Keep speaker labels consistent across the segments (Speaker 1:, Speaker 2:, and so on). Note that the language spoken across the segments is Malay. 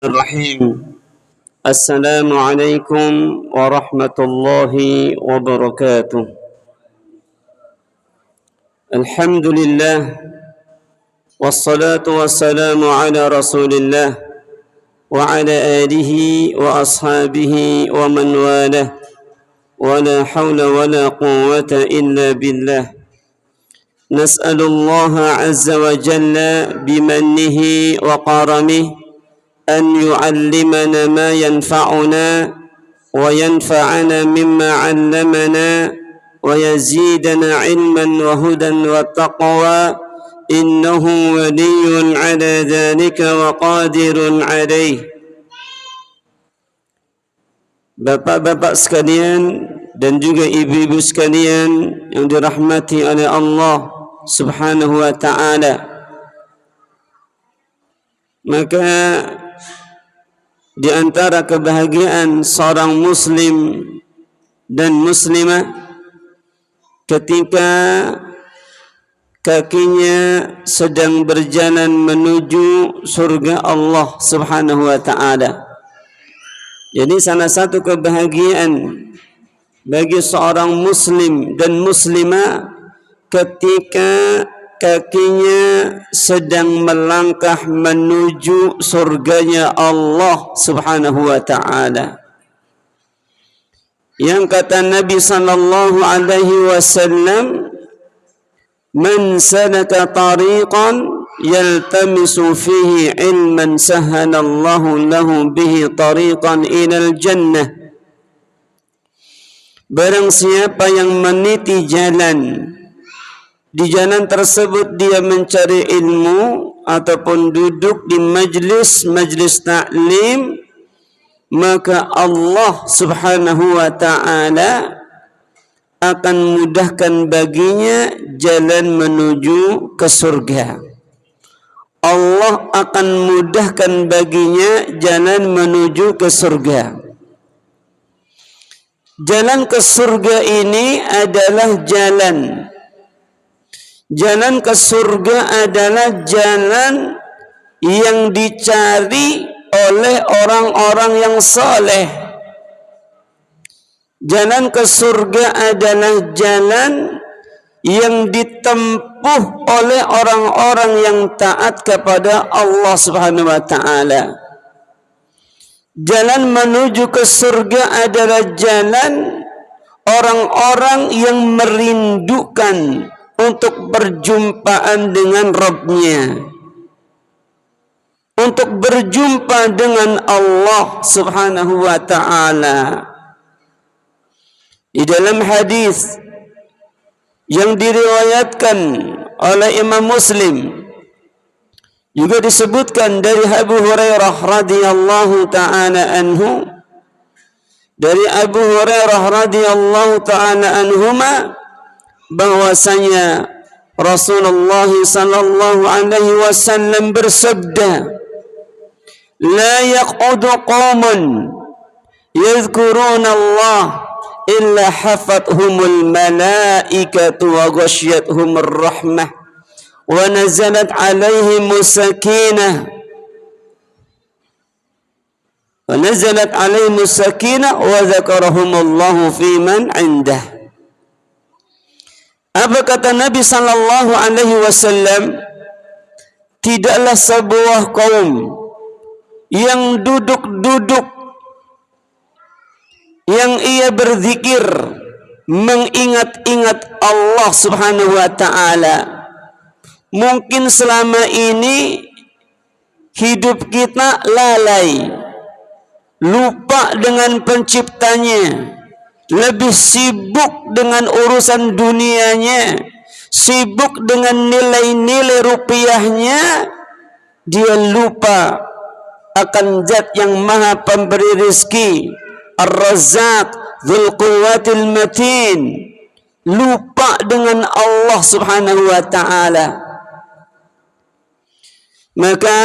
Speaker 1: الرحيم السلام عليكم ورحمة الله وبركاته. الحمد لله والصلاة والسلام على رسول الله وعلى آله وأصحابه ومن والاه ولا حول ولا قوة إلا بالله. نسأل الله عز وجل بمنه وكرمه أن يعلمنا ما ينفعنا وينفعنا مما علمنا ويزيدنا علما وهدى وتقوى إنه ولي على ذلك وقادر عليه. Bapak-bapak sekalian dan juga ibu-ibu sekalian yang dirahmati oleh Allah Subhanahu wa ta'ala, maka di antara kebahagiaan seorang muslim dan muslimah ketika kakinya sedang berjalan menuju surga Allah Subhanahu wa ta'ala. Jadi salah satu kebahagiaan bagi seorang muslim dan muslimah ketika kakinya sedang melangkah menuju surganya Allah Subhanahu wa ta'ala. Yang kata Nabi sallallahu alaihi wasallam, "Man salaka tariqan yaltamisu fihi ilman sahhalallahu lahu bihi tariqan ilal jannah." Barang siapa yang meniti jalan, di jalan tersebut dia mencari ilmu ataupun duduk di majlis ta'lim, maka Allah Subhanahu wa ta'ala akan mudahkan baginya jalan menuju ke surga. Allah akan mudahkan baginya jalan menuju ke surga. Jalan ke surga ini adalah jalan ke surga adalah jalan yang dicari oleh orang-orang yang saleh. Jalan ke surga adalah jalan yang ditempuh oleh orang-orang yang taat kepada Allah Subhanahu wa ta'ala. Jalan menuju ke surga adalah jalan orang-orang yang merindukan untuk berjumpaan dengan Rabb-Nya, untuk berjumpa dengan Allah Subhanahu wa ta'ala. Di dalam hadis yang diriwayatkan oleh Imam Muslim juga disebutkan dari Abu Hurairah radhiyallahu ta'ala anhu, dari Abu Hurairah radhiyallahu ta'ala anhuma, bahwasanya Rasulullah sallallahu alaihi wasallam bersabda, "La yaqudu qaumun yadhkuruna Allah illa hafathumul malaikatu wa ghasyiyatuhumur rahmah wa nazalat alaihimus sakinah wa dzakarahumullahu fi man 'indah." Apa kata Nabi sallallahu alaihi wasallam? Tidaklah sebuah kaum yang duduk-duduk, yang ia berzikir, mengingat-ingat Allah Subhanahu wa ta'ala. Mungkin selama ini hidup kita lalai, lupa dengan penciptanya, lebih sibuk dengan urusan dunianya, sibuk dengan nilai-nilai rupiahnya. Dia lupa akan zat yang maha pemberi rizki, Ar-Razzaq, Dzul Quwwatil Matin. Lupa dengan Allah Subhanahu wa ta'ala. Maka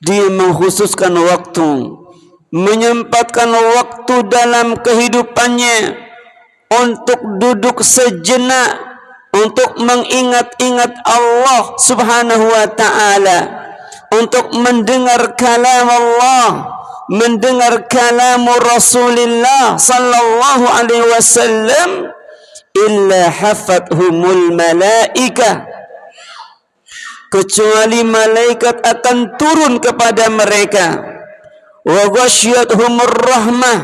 Speaker 1: dia mengkhususkan waktu, menyempatkan waktu dalam kehidupannya untuk duduk sejenak, untuk mengingat-ingat Allah Subhanahu wa ta'ala, untuk mendengar kalam Allah, mendengar kalam Rasulullah sallallahu alaihi wasallam, illa hafathumul malaikah, kecuali malaikat akan turun kepada mereka, wa ghasyiyatuhumur rahmah,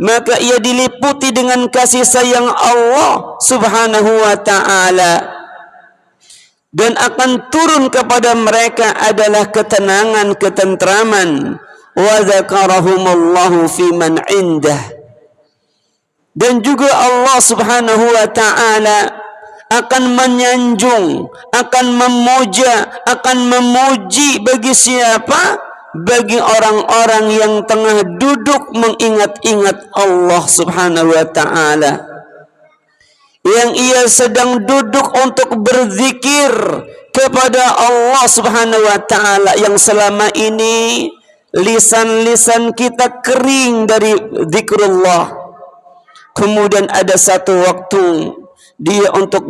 Speaker 1: maka ia diliputi dengan kasih sayang Allah subhanahu wa ta'ala, dan akan turun kepada mereka adalah ketenangan, ketentraman, wa dzakarahumullahu fi man indah, dan juga Allah subhanahu wa ta'ala akan menyanjung, akan memuja, akan memuji bagi siapa? Bagi orang-orang yang tengah duduk mengingat-ingat Allah subhanahu wa ta'ala, yang ia sedang duduk untuk berzikir kepada Allah subhanahu wa ta'ala, yang selama ini lisan-lisan kita kering dari zikrullah. Kemudian ada satu waktu dia untuk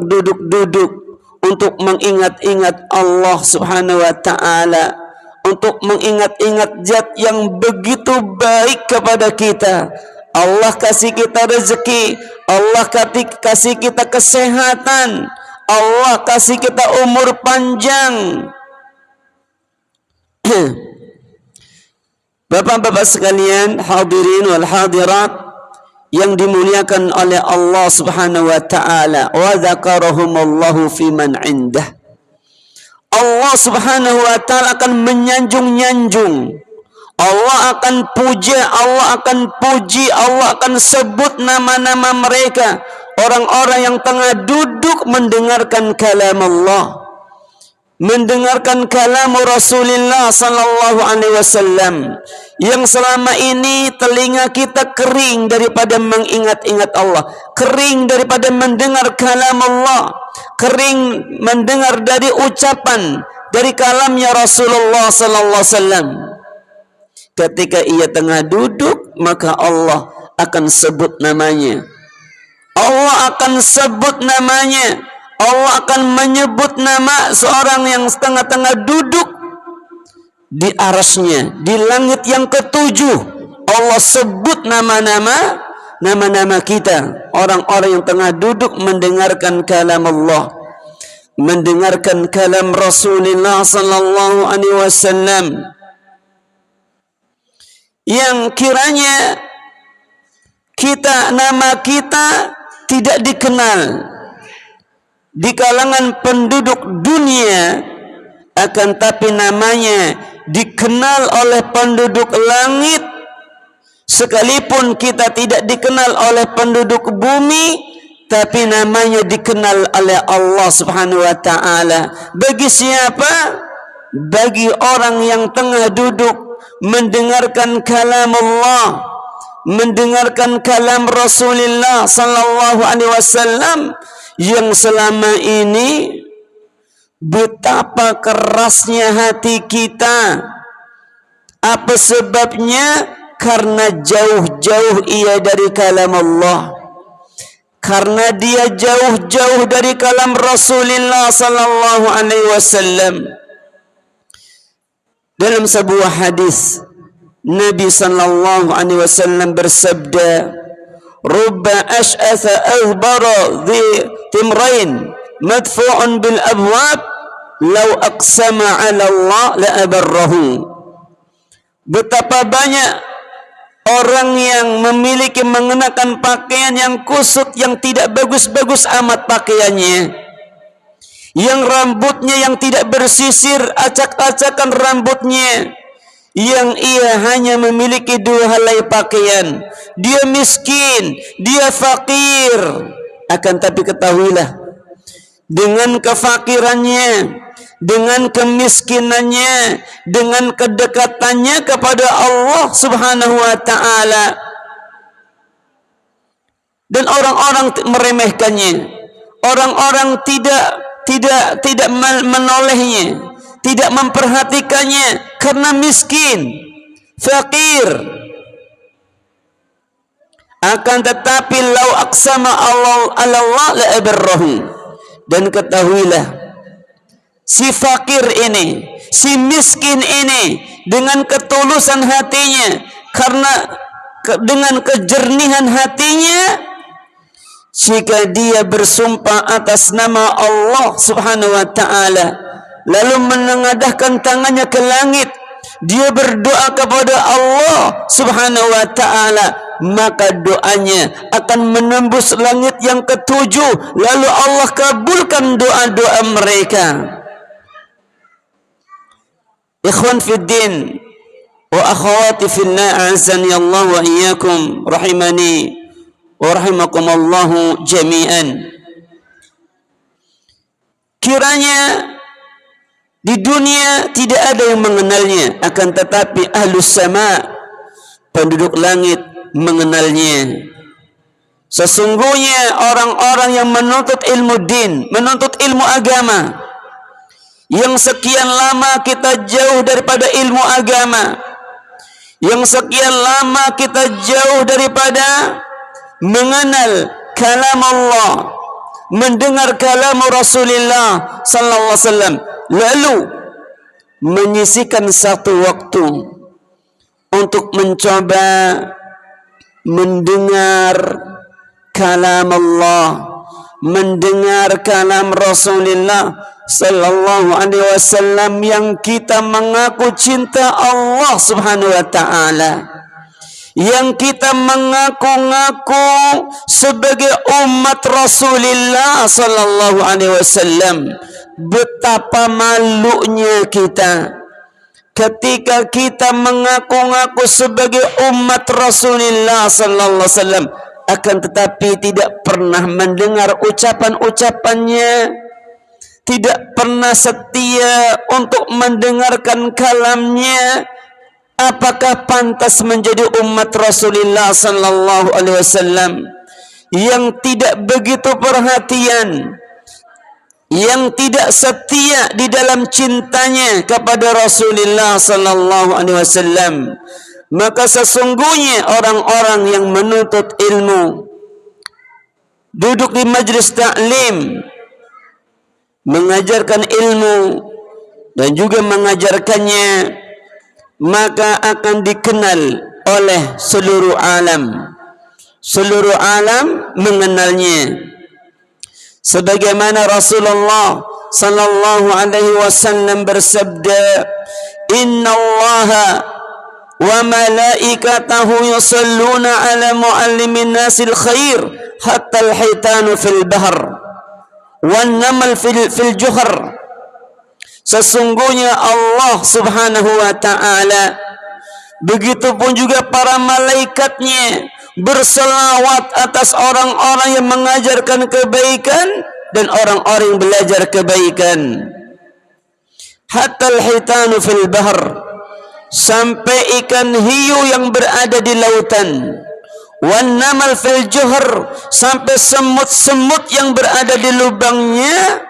Speaker 1: duduk-duduk untuk mengingat-ingat Allah subhanahu wa ta'ala, untuk mengingat-ingat zat yang begitu baik kepada kita. Allah kasih kita rezeki, Allah kasih kita kesehatan, Allah kasih kita umur panjang. Bapak-bapak sekalian, hadirin wal hadirat yang dimuliakan oleh Allah subhanahu wa ta'ala, wa dzakarahumullahu fi man indah. Allah subhanahu wa ta'ala akan menyanjung-nyanjung, Allah akan puja, Allah akan puji, Allah akan sebut nama-nama mereka, orang-orang yang tengah duduk mendengarkan kalam Allah, mendengarkan kalam Rasulullah sallallahu alaihi wasallam, yang selama ini telinga kita kering daripada mengingat-ingat Allah, kering daripada mendengar kalam Allah, kering mendengar dari ucapan, dari kalamnya Rasulullah sallallahu alaihi wasallam. Ketika ia tengah duduk, maka Allah akan sebut namanya, Allah akan sebut namanya, Allah akan menyebut nama seorang yang setengah-tengah duduk di arasnya, di langit yang ketujuh. Allah sebut nama-nama kita, orang-orang yang tengah duduk mendengarkan kalam Allah, mendengarkan kalam Rasulullah sallallahu alaihi wasallam, yang kiranya nama kita tidak dikenal di kalangan penduduk dunia, akan tapi namanya dikenal oleh penduduk langit. Sekalipun kita tidak dikenal oleh penduduk bumi, tapi namanya dikenal oleh Allah subhanahu wa ta'ala. Bagi siapa? Bagi orang yang tengah duduk mendengarkan kalam Allah, mendengarkan kalam Rasulullah sallallahu alaihi wasallam, yang selama ini betapa kerasnya hati kita. Apa sebabnya? Karena jauh-jauh ia dari kalam Allah, karena dia jauh-jauh dari kalam Rasulullah sallallahu alaihi wasallam. Dalam sebuah hadis Nabi sallallahu alaihi wasallam bersabda, "Rubba ash'atha aghbara dhi timrain madfu'un bil abwab law aqsama 'ala Allah la abarrahu." Betapa banyak orang yang memiliki mengenakan pakaian yang kusut, yang tidak bagus-bagus amat pakaiannya, yang rambutnya yang tidak bersisir, acak-acakan rambutnya, yang ia hanya memiliki 2 helai pakaian, dia miskin, dia fakir. Akan tapi ketahuilah, dengan kefakirannya, dengan kemiskinannya, dengan kedekatannya kepada Allah subhanahu wa ta'ala, dan orang-orang meremehkannya, orang-orang tidak menolehnya, tidak memperhatikannya karena miskin, fakir. Akan tetapi lau aqsama Allah la abarrahu. Dan ketahuilah, si fakir ini, si miskin ini dengan ketulusan hatinya, karena dengan kejernihan hatinya, jika dia bersumpah atas nama Allah Subhanahu wa ta'ala, lalu menengadahkan tangannya ke langit, dia berdoa kepada Allah Subhanahu wa ta'ala, maka doanya akan menembus langit yang ketujuh, lalu Allah kabulkan doa-doa mereka. Ikhwan fiddin wa akhawati fillah, a'azzani Allah wa iyyakum, rahimani wa rahimakumullahu jami'an. Kiranya di dunia tidak ada yang mengenalnya, akan tetapi ahlus sama, penduduk langit, mengenalnya. Sesungguhnya orang-orang yang menuntut ilmu din, menuntut ilmu agama, yang sekian lama kita jauh daripada ilmu agama, yang sekian lama kita jauh daripada mengenal kalam Allah, mendengar kalam Rasulullah sallallahu alaihi wasallam, lalu menyisihkan satu waktu untuk mencoba mendengar kalam Allah, mendengar kalam Rasulullah sallallahu alaihi wasallam, yang kita mengaku cinta Allah Subhanahu wa ta'ala, yang kita mengaku-ngaku sebagai umat Rasulullah sallallahu alaihi wasallam. Betapa malunya kita ketika kita mengaku-ngaku sebagai umat Rasulullah sallallahu alaihi wasallam, akan tetapi tidak pernah mendengar ucapan-ucapannya, tidak pernah setia untuk mendengarkan kalamnya. Apakah pantas menjadi umat Rasulullah sallallahu alaihi wasallam yang tidak begitu perhatian, yang tidak setia di dalam cintanya kepada Rasulullah sallallahu alaihi wasallam? Maka sesungguhnya orang-orang yang menuntut ilmu, duduk di majlis taklim, mengajarkan ilmu dan juga mengajarkannya, maka akan dikenal oleh seluruh alam. Seluruh alam mengenalnya. Sebagaimana Rasulullah sallallahu alaihi wasallam bersabda, "Innallaha wa malaikatahu yusalluna ala muallimin nasil khair hatta al-hitanu fil bahr wan namal fil juhar." Sesungguhnya Allah Subhanahu wa ta'ala, begitupun juga para malaikatnya, berselawat atas orang-orang yang mengajarkan kebaikan dan orang-orang yang belajar kebaikan. Hatta al-hitanu fil bahr, sampai ikan hiu yang berada di lautan. Wan namal fil juhar, sampai semut-semut yang berada di lubangnya.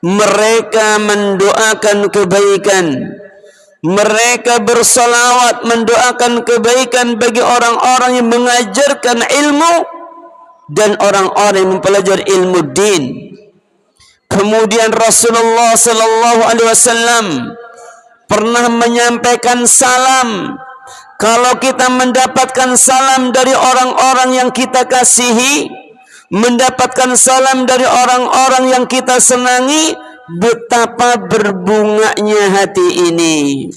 Speaker 1: Mereka mendoakan kebaikan, mereka bersalawat mendoakan kebaikan bagi orang-orang yang mengajarkan ilmu dan orang-orang yang mempelajari ilmu din. Kemudian Rasulullah sallallahu alaihi wasallam pernah menyampaikan salam. Kalau kita mendapatkan salam dari orang-orang yang kita kasihi, mendapatkan salam dari orang-orang yang kita senangi, betapa berbunganya hati ini,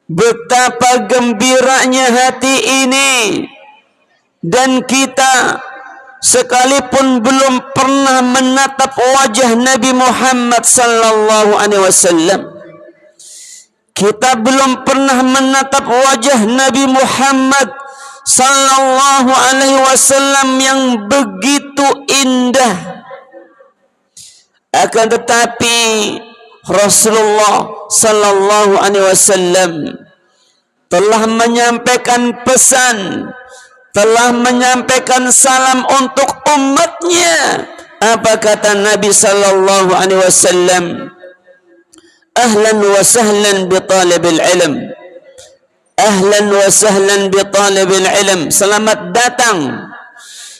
Speaker 1: betapa gembiranya hati ini. Dan kita sekalipun belum pernah menatap wajah Nabi Muhammad sallallahu alaihi wasallam, kita belum pernah menatap wajah Nabi Muhammad sallallahu alaihi wasallam yang begitu indah, akan tetapi Rasulullah sallallahu alaihi wasallam telah menyampaikan pesan, telah menyampaikan salam untuk umatnya. Apa kata Nabi sallallahu alaihi wasallam? Ahlan wa sahlan bi talibil ilm, ahlan wa sahlan bi talibil ilm. Selamat datang,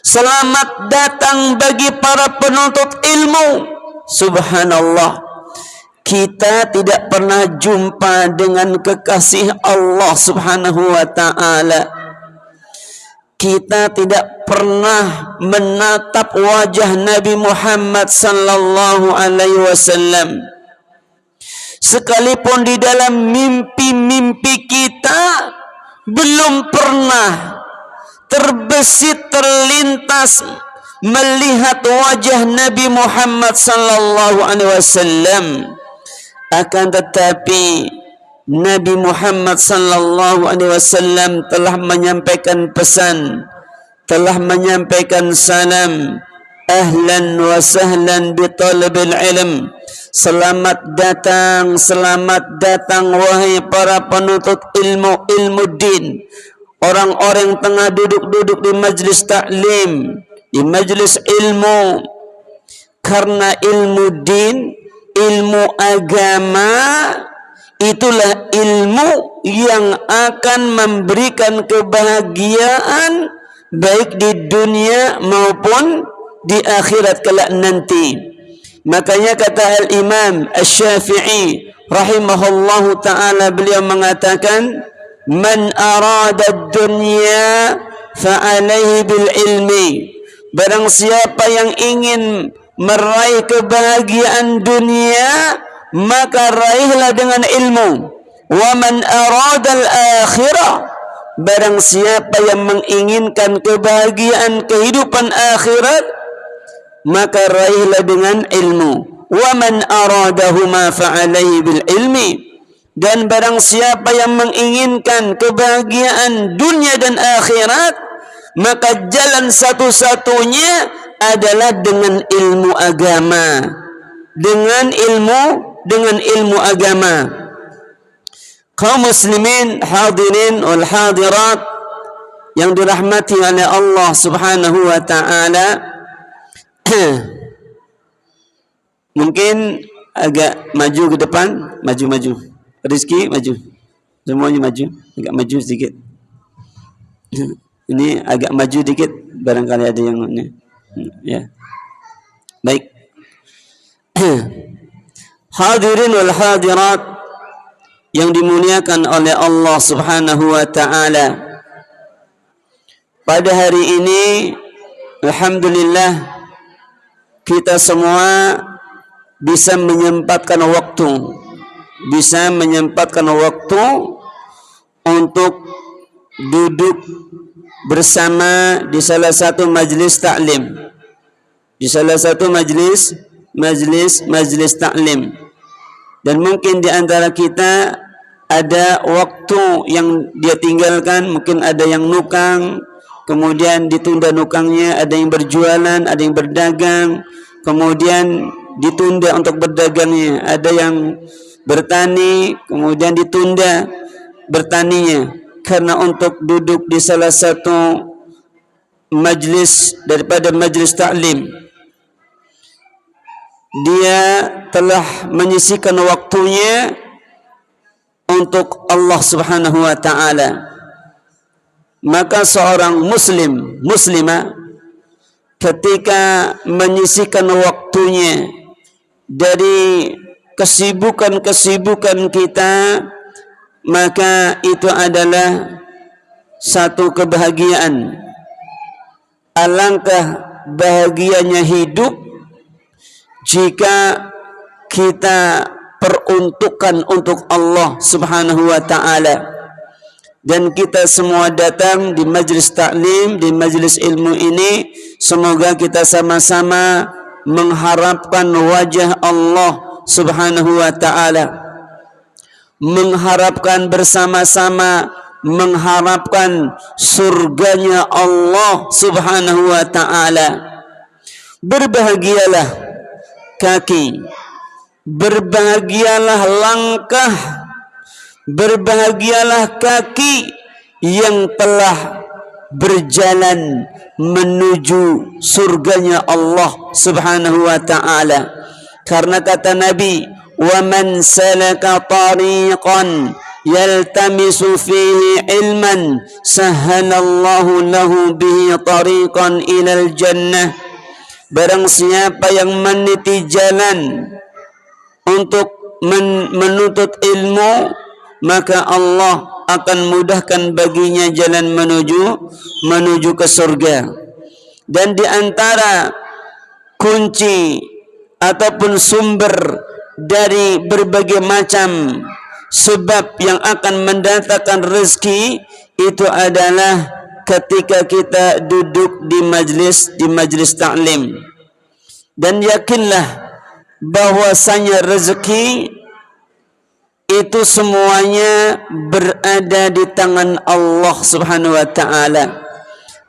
Speaker 1: selamat datang bagi para penuntut ilmu. Subhanallah, kita tidak pernah jumpa dengan kekasih Allah Subhanahu wa ta'ala. Kita tidak pernah menatap wajah Nabi Muhammad sallallahu alaihi wasallam. Sekalipun di dalam mimpi-mimpi kita belum pernah terbesit terlintas melihat wajah Nabi Muhammad sallallahu alaihi wasallam. Akan tetapi Nabi Muhammad sallallahu alaihi wasallam telah menyampaikan pesan, telah menyampaikan salam, ahlan wa sahlan bi talabil ilm. Selamat datang wahai para penuntut ilmu, ilmu din. Orang-orang yang tengah duduk-duduk di majlis taklim, di majlis ilmu. Karena ilmu din, ilmu agama, itulah ilmu yang akan memberikan kebahagiaan baik di dunia maupun di akhirat kelak nanti. Makanya kata Al-Imam Asy-Syafi'i rahimahullahu ta'ala, beliau mengatakan, man arada ad-dunya fa'alaihi bil ilmi. Barang siapa yang ingin meraih kebahagiaan dunia, maka raihlah dengan ilmu. Wa man arada al-akhirah, barang siapa yang menginginkan kebahagiaan kehidupan akhirat, maka raihlah dengan ilmu. Wa man aradahuma fa'alaihi bil ilmi. Dan barang siapa yang menginginkan kebahagiaan dunia dan akhirat, maka jalan satu-satunya adalah dengan ilmu agama. Dengan ilmu agama. Kaum muslimin hadirin wal hadirat yang dirahmati oleh Allah Subhanahu wa ta'ala, mungkin agak maju ke depan, maju. Rizki maju, semuanya maju, agak maju sedikit. Ini agak maju sedikit, barangkali ada yang ini. Ya, baik. Hadirin wal hadirat yang dimuliakan oleh Allah Subhanahu wa ta'ala, pada hari ini alhamdulillah kita semua bisa menyempatkan waktu untuk duduk bersama di salah satu majlis taklim, majlis taklim. Dan mungkin di antara kita ada waktu yang dia tinggalkan, mungkin ada yang nukang, kemudian ditunda nukangnya, ada yang berjualan, ada yang berdagang, kemudian ditunda untuk berdagangnya, ada yang bertani, kemudian ditunda bertaninya, karena untuk duduk di salah satu majlis daripada majlis taklim. Dia telah menyisihkan waktunya untuk Allah Subhanahu wa ta'ala. Maka seorang muslimah ketika menyisihkan waktunya dari kesibukan kita, maka itu adalah satu kebahagiaan. Alangkah bahagianya hidup jika kita peruntukkan untuk Allah Subhanahu wa ta'ala. Dan kita semua datang di majlis taklim, di majlis ilmu ini, semoga kita sama-sama mengharapkan wajah Allah Subhanahu wa ta'ala, mengharapkan bersama-sama, mengharapkan surganya Allah Subhanahu wa ta'ala. Berbahagialah kaki, berbahagialah langkah, berbahagialah kaki yang telah berjalan menuju surganya Allah Subhanahu wa ta'ala. Karena kata Nabi, wa man salaka tariqan yaltamisu fihi ilman sahhalallahu lahu bihi tariqan ilal jannah. Barang siapa yang meniti jalan untuk menuntut ilmu, maka Allah akan mudahkan baginya jalan menuju ke surga. Dan di antara kunci ataupun sumber dari berbagai macam sebab yang akan mendatangkan rezeki itu adalah ketika kita duduk di majlis ta'lim. Dan yakinlah bahwasanya rezeki itu semuanya berada di tangan Allah Subhanahu wa taala.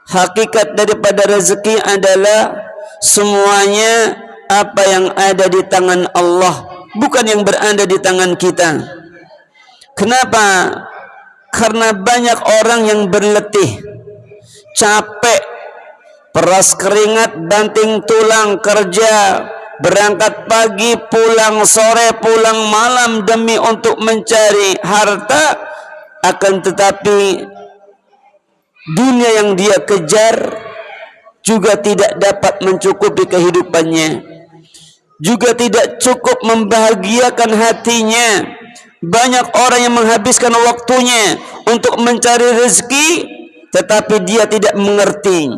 Speaker 1: Hakikat daripada rezeki adalah semuanya apa yang ada di tangan Allah, bukan yang berada di tangan kita. Kenapa? Karena banyak orang yang berletih, capek, peras keringat, banting tulang kerja, berangkat pagi, pulang sore, pulang malam demi untuk mencari harta, akan tetapi dunia yang dia kejar juga tidak dapat mencukupi kehidupannya, juga tidak cukup membahagiakan hatinya. Banyak orang yang menghabiskan waktunya untuk mencari rezeki, tetapi dia tidak mengerti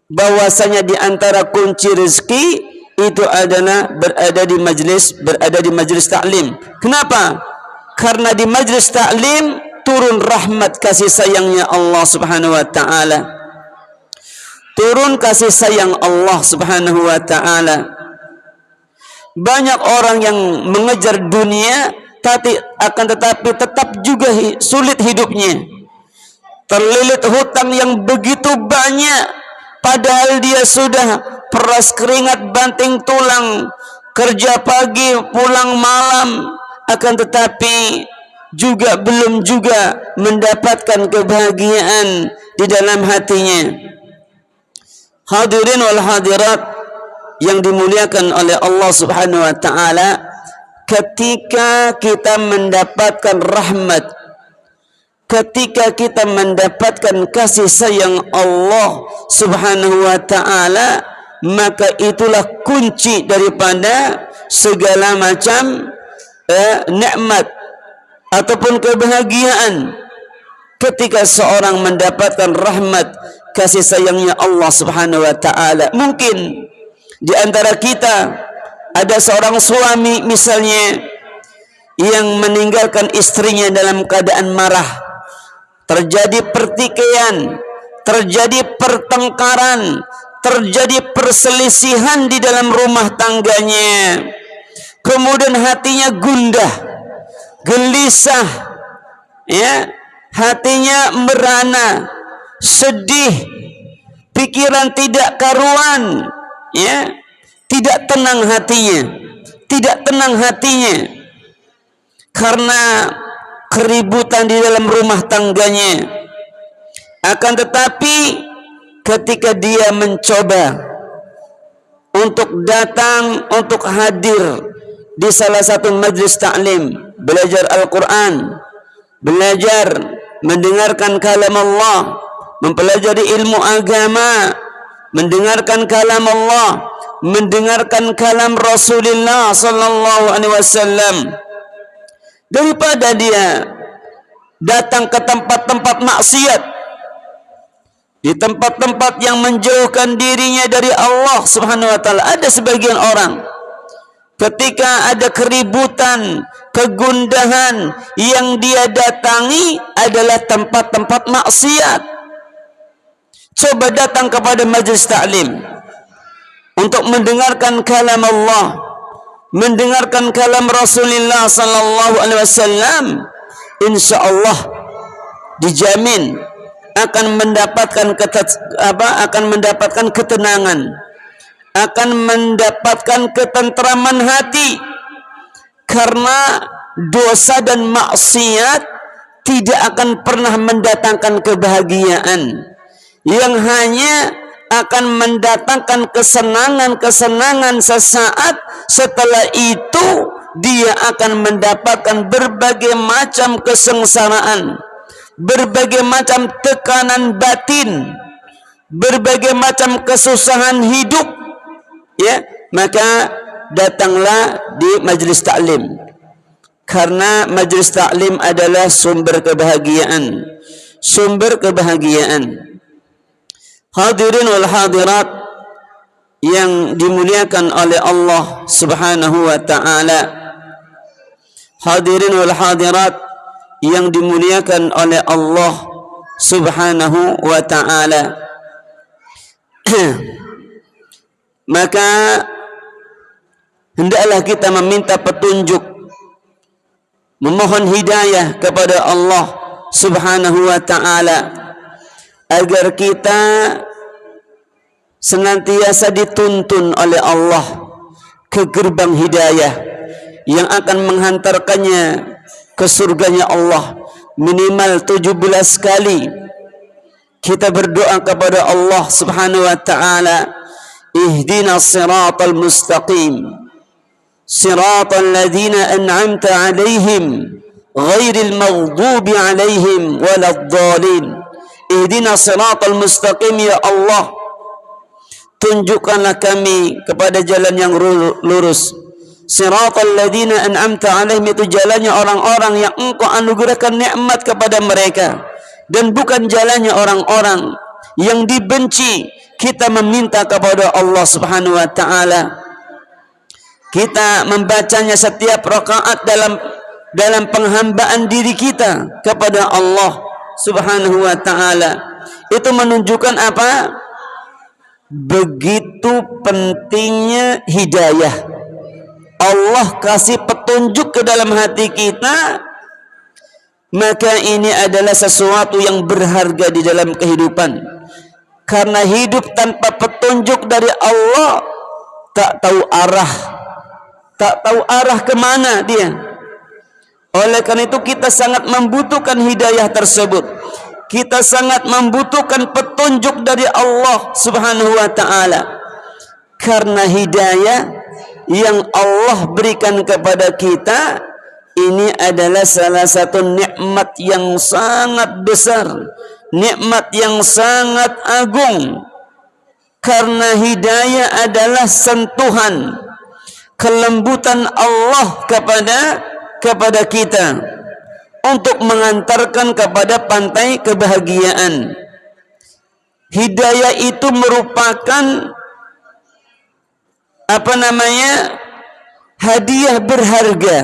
Speaker 1: bahwasanya di antara kunci rezeki itu adalah berada di majlis taklim. Kenapa? Karena di majlis taklim turun rahmat kasih sayangnya Allah Subhanahu wa taala. Turun kasih sayang Allah Subhanahu wa taala. Banyak orang yang mengejar dunia tetapi tetap juga sulit hidupnya. Terlilit hutang yang begitu banyak, padahal dia sudah peras keringat, banting tulang, kerja pagi, pulang malam, akan tetapi belum mendapatkan kebahagiaan di dalam hatinya. Hadirin wal hadirat yang dimuliakan oleh Allah Subhanahu wa taala, ketika kita mendapatkan rahmat, ketika kita mendapatkan kasih sayang Allah Subhanahu wa taala, maka itulah kunci daripada segala macam nikmat ataupun kebahagiaan. Ketika seorang mendapatkan rahmat kasih sayangnya Allah Subhanahu wa taala, mungkin di antara kita ada seorang suami misalnya yang meninggalkan istrinya dalam keadaan marah, terjadi pertikaian, terjadi pertengkaran, terjadi perselisihan di dalam rumah tangganya, kemudian hatinya gundah, gelisah, ya, hatinya merana, sedih, pikiran tidak karuan, ya, tidak tenang hatinya karena keributan di dalam rumah tangganya. Akan tetapi ketika dia mencoba untuk datang, untuk hadir di salah satu majlis taklim, belajar Al-Quran, belajar mendengarkan kalam Allah, mempelajari ilmu agama, mendengarkan kalam Allah, mendengarkan kalam Rasulullah sallallahu alaihi wasallam, daripada dia datang ke tempat-tempat maksiat, di tempat-tempat yang menjauhkan dirinya dari Allah Subhanahu wa taala. Ada sebagian orang ketika ada keributan, kegundahan, yang dia datangi adalah tempat-tempat maksiat. Coba datang kepada majlis taklim untuk mendengarkan kalam Allah, mendengarkan kalam Rasulullah sallallahu alaihi wasallam, insyaallah dijamin akan mendapatkan ketenangan, akan mendapatkan ketentraman hati, karena dosa dan maksiat tidak akan pernah mendatangkan kebahagiaan, yang hanya akan mendatangkan kesenangan sesaat. Setelah itu dia akan mendapatkan berbagai macam kesengsaraan, berbagai macam tekanan batin, berbagai macam kesusahan hidup, ya. Maka datanglah di majlis taklim, Karena majlis taklim adalah sumber kebahagiaan. Sumber kebahagiaan. Hadirin wal hadirat yang dimuliakan oleh Allah Subhanahu wa ta'ala. Hadirin wal hadirat yang dimuliakan oleh Allah Subhanahu wa ta'ala. Maka hendaklah kita meminta petunjuk, memohon hidayah kepada Allah Subhanahu wa ta'ala, agar kita senantiasa dituntun oleh Allah ke gerbang hidayah yang akan menghantarkannya ke surganya Allah. Minimal 17 kali kita berdoa kepada Allah Subhanahu wa ta'ala, ihdinas siratal mustaqim siratal ladzina an'amta 'alaihim ghairil maghdubi 'alaihim waladdallin. Ihdinas siratal mustaqim, ya Allah, tunjukkanlah kami kepada jalan yang lurus. Siratal ladzina an'amta 'alaihim, itu jalannya orang-orang yang Engkau anugerahkan nikmat kepada mereka, dan bukan jalannya orang-orang yang dibenci. Kita meminta kepada Allah Subhanahu wa ta'ala, kita membacanya setiap rakaat dalam penghambaan diri kita kepada Allah Subhanahu wa ta'ala. Itu menunjukkan apa? Begitu pentingnya hidayah. Allah kasih petunjuk ke dalam hati kita, maka ini adalah sesuatu yang berharga di dalam kehidupan. Karena hidup tanpa petunjuk dari Allah, tak tahu arah kemana dia. Oleh karena itu kita sangat membutuhkan hidayah tersebut. Kita sangat membutuhkan petunjuk dari Allah Subhanahu wa ta'ala. Karena hidayah yang Allah berikan kepada kita ini adalah salah satu nikmat yang sangat besar, nikmat yang sangat agung. Karena hidayah adalah sentuhan kelembutan Allah kepada kita untuk mengantarkan kepada pantai kebahagiaan. Hidayah itu merupakan hadiah berharga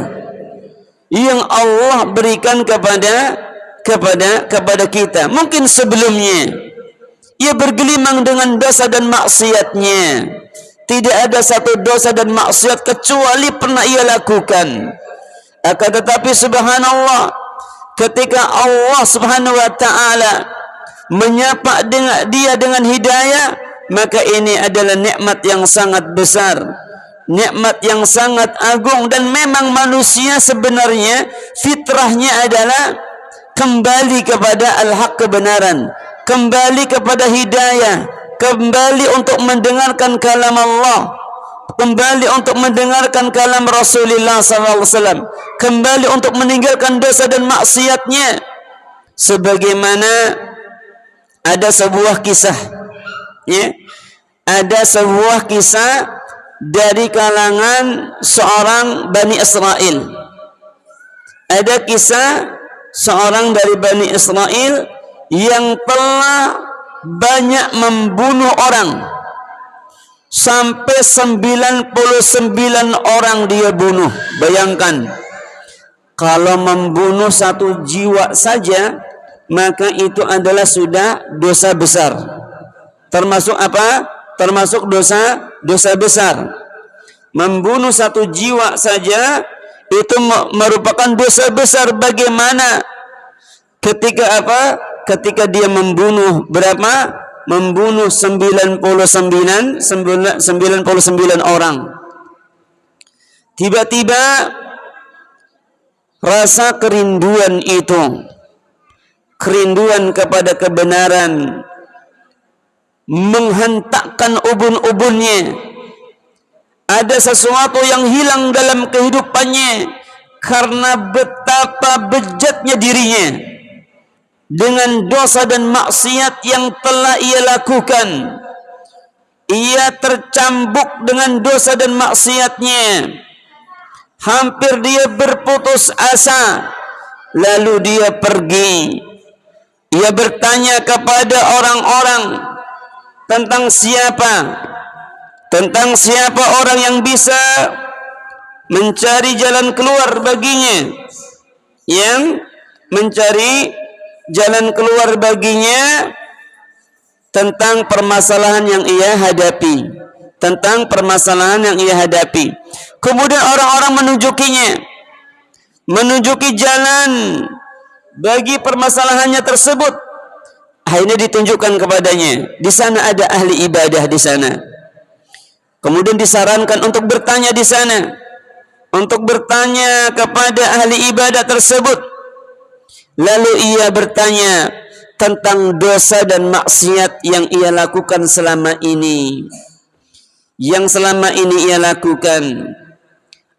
Speaker 1: yang Allah berikan kepada kita. Mungkin sebelumnya ia bergelimang dengan dosa dan maksiatnya. Tidak ada satu dosa dan maksiat kecuali pernah ia lakukan. Akan tetapi subhanallah, ketika Allah Subhanahu wa ta'ala menyapa dia dengan hidayah, maka ini adalah nikmat yang sangat besar, nikmat yang sangat agung. Dan memang manusia sebenarnya fitrahnya adalah kembali kepada al-haq, kebenaran, kembali kepada hidayah, kembali untuk mendengarkan kalam Allah, kembali untuk mendengarkan kalam Rasulullah SAW, kembali untuk meninggalkan dosa dan maksiatnya. Sebagaimana ada sebuah kisah, ada sebuah kisah dari kalangan seorang Bani Israel. Ada kisah seorang dari Bani Israel yang telah banyak membunuh orang, sampai 99 orang dia bunuh. Bayangkan, kalau membunuh satu jiwa saja, maka itu adalah sudah dosa besar. Termasuk apa? Termasuk dosa besar. Membunuh satu jiwa saja itu merupakan dosa besar. Bagaimana ketika ketika dia membunuh berapa? Membunuh 99 orang. Tiba-tiba rasa kerinduan itu, kerinduan kepada kebenaran, menghentakkan ubun-ubunnya. Ada sesuatu yang hilang dalam kehidupannya karena betapa bejatnya dirinya dengan dosa dan maksiat yang telah ia lakukan. Ia tercambuk dengan dosa dan maksiatnya, hampir dia berputus asa. Lalu dia pergi. Ia bertanya kepada orang-orang tentang siapa orang yang bisa mencari jalan keluar baginya, yang mencari jalan keluar baginya tentang permasalahan yang ia hadapi, Kemudian orang-orang menunjuki jalan bagi permasalahannya tersebut. Akhirnya ditunjukkan kepadanya, di sana ada ahli ibadah di sana. Kemudian disarankan untuk bertanya di sana, untuk bertanya kepada ahli ibadah tersebut. Lalu ia bertanya tentang dosa dan maksiat yang ia lakukan selama ini.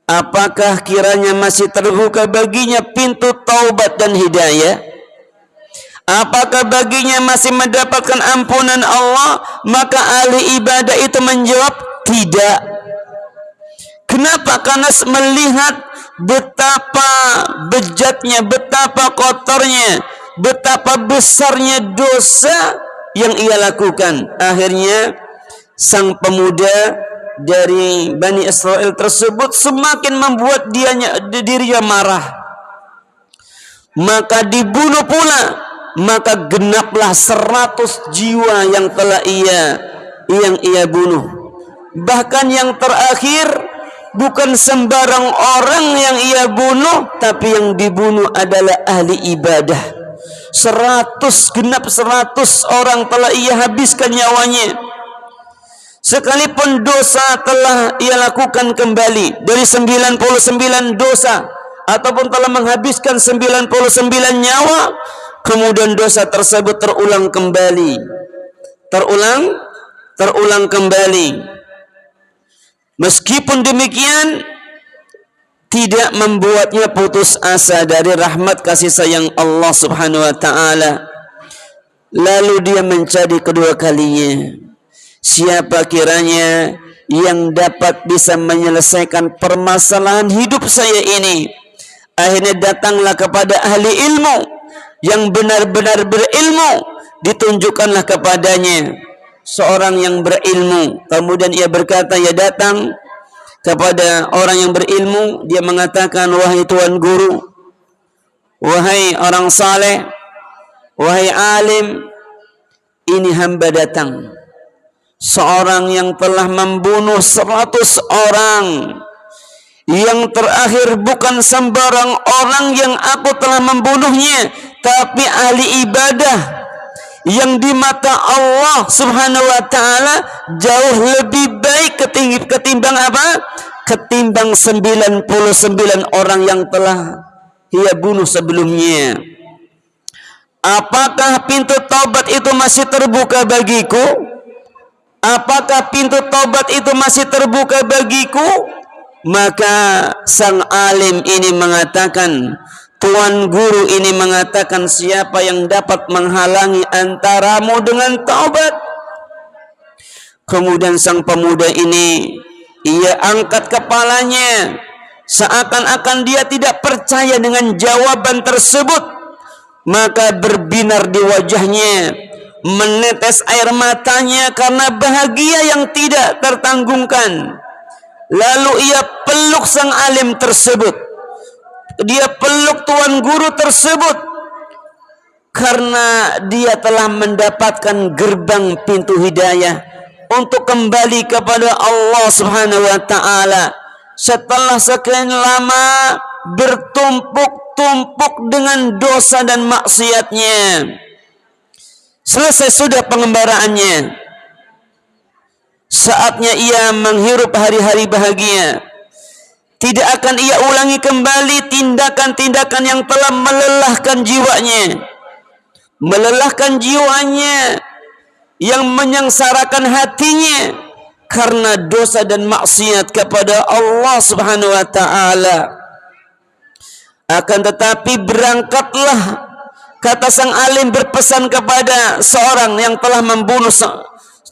Speaker 1: Apakah kiranya masih terbuka baginya pintu taubat dan hidayah? Apakah baginya masih mendapatkan ampunan Allah? Maka ahli ibadah itu menjawab, tidak. Kenapa? Karena melihat betapa bejatnya, betapa kotornya, betapa besarnya dosa yang ia lakukan. Akhirnya sang pemuda dari Bani Israel tersebut semakin membuat dirinya marah. Maka dibunuh pula. Maka genaplah 100 jiwa yang telah ia bunuh. Bahkan yang terakhir bukan sembarang orang yang ia bunuh, tapi yang dibunuh adalah ahli ibadah. 100 orang telah ia habiskan nyawanya. Sekalipun dosa telah ia lakukan kembali dari 99 dosa, ataupun telah menghabiskan 99 nyawa, kemudian dosa tersebut terulang kembali. Meskipun demikian, tidak membuatnya putus asa dari rahmat kasih sayang Allah Subhanahu wa taala. Lalu dia mencari kedua kalinya, siapa kiranya yang dapat bisa menyelesaikan permasalahan hidup saya ini. Akhirnya datanglah kepada ahli ilmu yang benar-benar berilmu, ditunjukkanlah kepadanya seorang yang berilmu. Kemudian ia berkata, ia datang kepada orang yang berilmu, dia mengatakan, wahai tuan guru, wahai orang saleh, wahai alim, ini hamba datang, seorang yang telah membunuh 100 orang. Yang terakhir bukan sembarang orang yang aku telah membunuhnya, tapi ahli ibadah yang di mata Allah Subhanahu wa taala jauh lebih baik ketimbang apa? Ketimbang 99 orang yang telah ia bunuh sebelumnya. Apakah pintu taubat itu masih terbuka bagiku? Apakah pintu taubat itu masih terbuka bagiku? Maka sang alim ini mengatakan, tuan guru ini mengatakan, siapa yang dapat menghalangi antaramu dengan taubat? Kemudian sang pemuda ini, ia angkat kepalanya, seakan-akan dia tidak percaya dengan jawaban tersebut. Maka berbinar di wajahnya, menetes air matanya karena bahagia yang tidak tertanggungkan. Lalu ia peluk sang alim tersebut, dia peluk tuan guru tersebut, karena dia telah mendapatkan gerbang pintu hidayah untuk kembali kepada Allah Subhanahu wa taala setelah sekian lama bertumpuk-tumpuk dengan dosa dan maksiatnya. Selesai sudah pengembaraannya, saatnya ia menghirup hari-hari bahagia. Tidak akan ia ulangi kembali tindakan-tindakan yang telah melelahkan jiwanya, yang menyengsarakan hatinya karena dosa dan maksiat kepada Allah Subhanahu wa taala. Akan tetapi berangkatlah, kata sang alim berpesan kepada seorang yang telah membunuh 100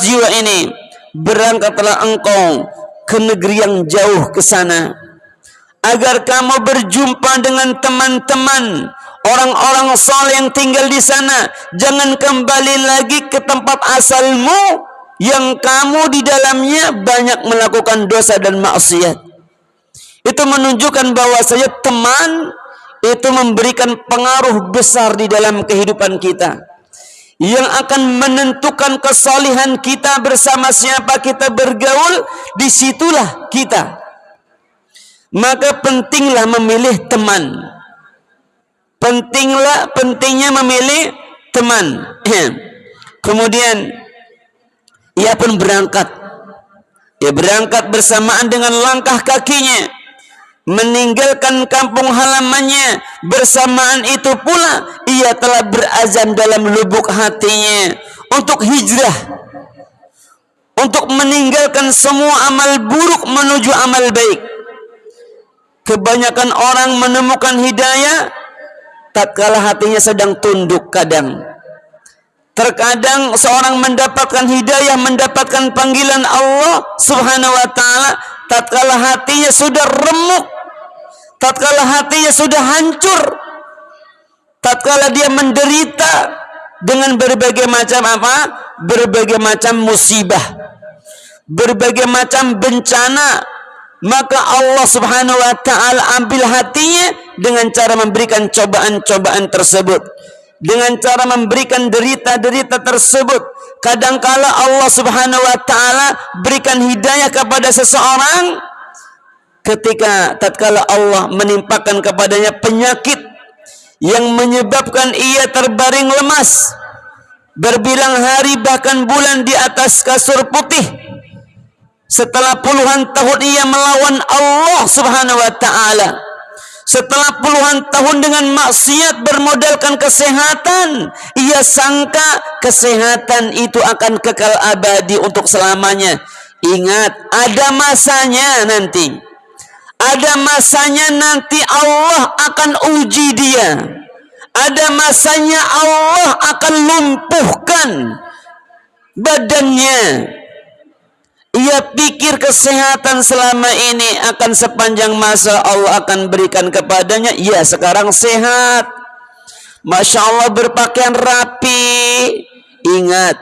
Speaker 1: jiwa ini, berangkatlah engkau ke negeri yang jauh ke sana. agar kamu berjumpa dengan teman-teman orang-orang saleh yang tinggal di sana. Jangan kembali lagi ke tempat asalmu yang kamu di dalamnya banyak melakukan dosa dan maksiat. Itu menunjukkan bahwasanya teman itu memberikan pengaruh besar di dalam kehidupan kita, yang akan menentukan kesalihan kita. Bersama siapa kita bergaul, disitulah kita. Maka pentinglah memilih teman. Pentingnya memilih teman. Kemudian ia pun berangkat. Ia berangkat bersamaan dengan langkah kakinya, meninggalkan kampung halamannya. Bersamaan itu pula ia telah berazam dalam lubuk hatinya untuk hijrah, untuk meninggalkan semua amal buruk menuju amal baik. Kebanyakan orang menemukan hidayah tatkala hatinya sedang tunduk. Terkadang seorang mendapatkan hidayah, mendapatkan panggilan Allah Subhanahu wa ta'ala tatkala hatinya sudah remuk, tatkala hatinya sudah hancur, tatkala dia menderita dengan berbagai macam musibah, berbagai macam bencana. Maka Allah Subhanahu wa ta'ala ambil hatinya dengan cara memberikan cobaan-cobaan tersebut, dengan cara memberikan derita-derita tersebut. Kadangkala Allah Subhanahu wa ta'ala berikan hidayah kepada seseorang tatkala Allah menimpakan kepadanya penyakit yang menyebabkan ia terbaring lemas berbilang hari bahkan bulan di atas kasur putih. Setelah puluhan tahun ia melawan Allah Subhanahu wa ta'ala, setelah puluhan tahun dengan maksiat bermodalkan kesehatan, ia sangka kesehatan itu akan kekal abadi untuk selamanya. Ingat, ada masanya nanti. Ada masanya nanti Allah akan uji dia. Ada masanya Allah akan lumpuhkan badannya. Ia pikir kesehatan selama ini akan sepanjang masa Allah akan berikan kepadanya. Ya, sekarang sehat, Masya Allah, berpakaian rapi. Ingat,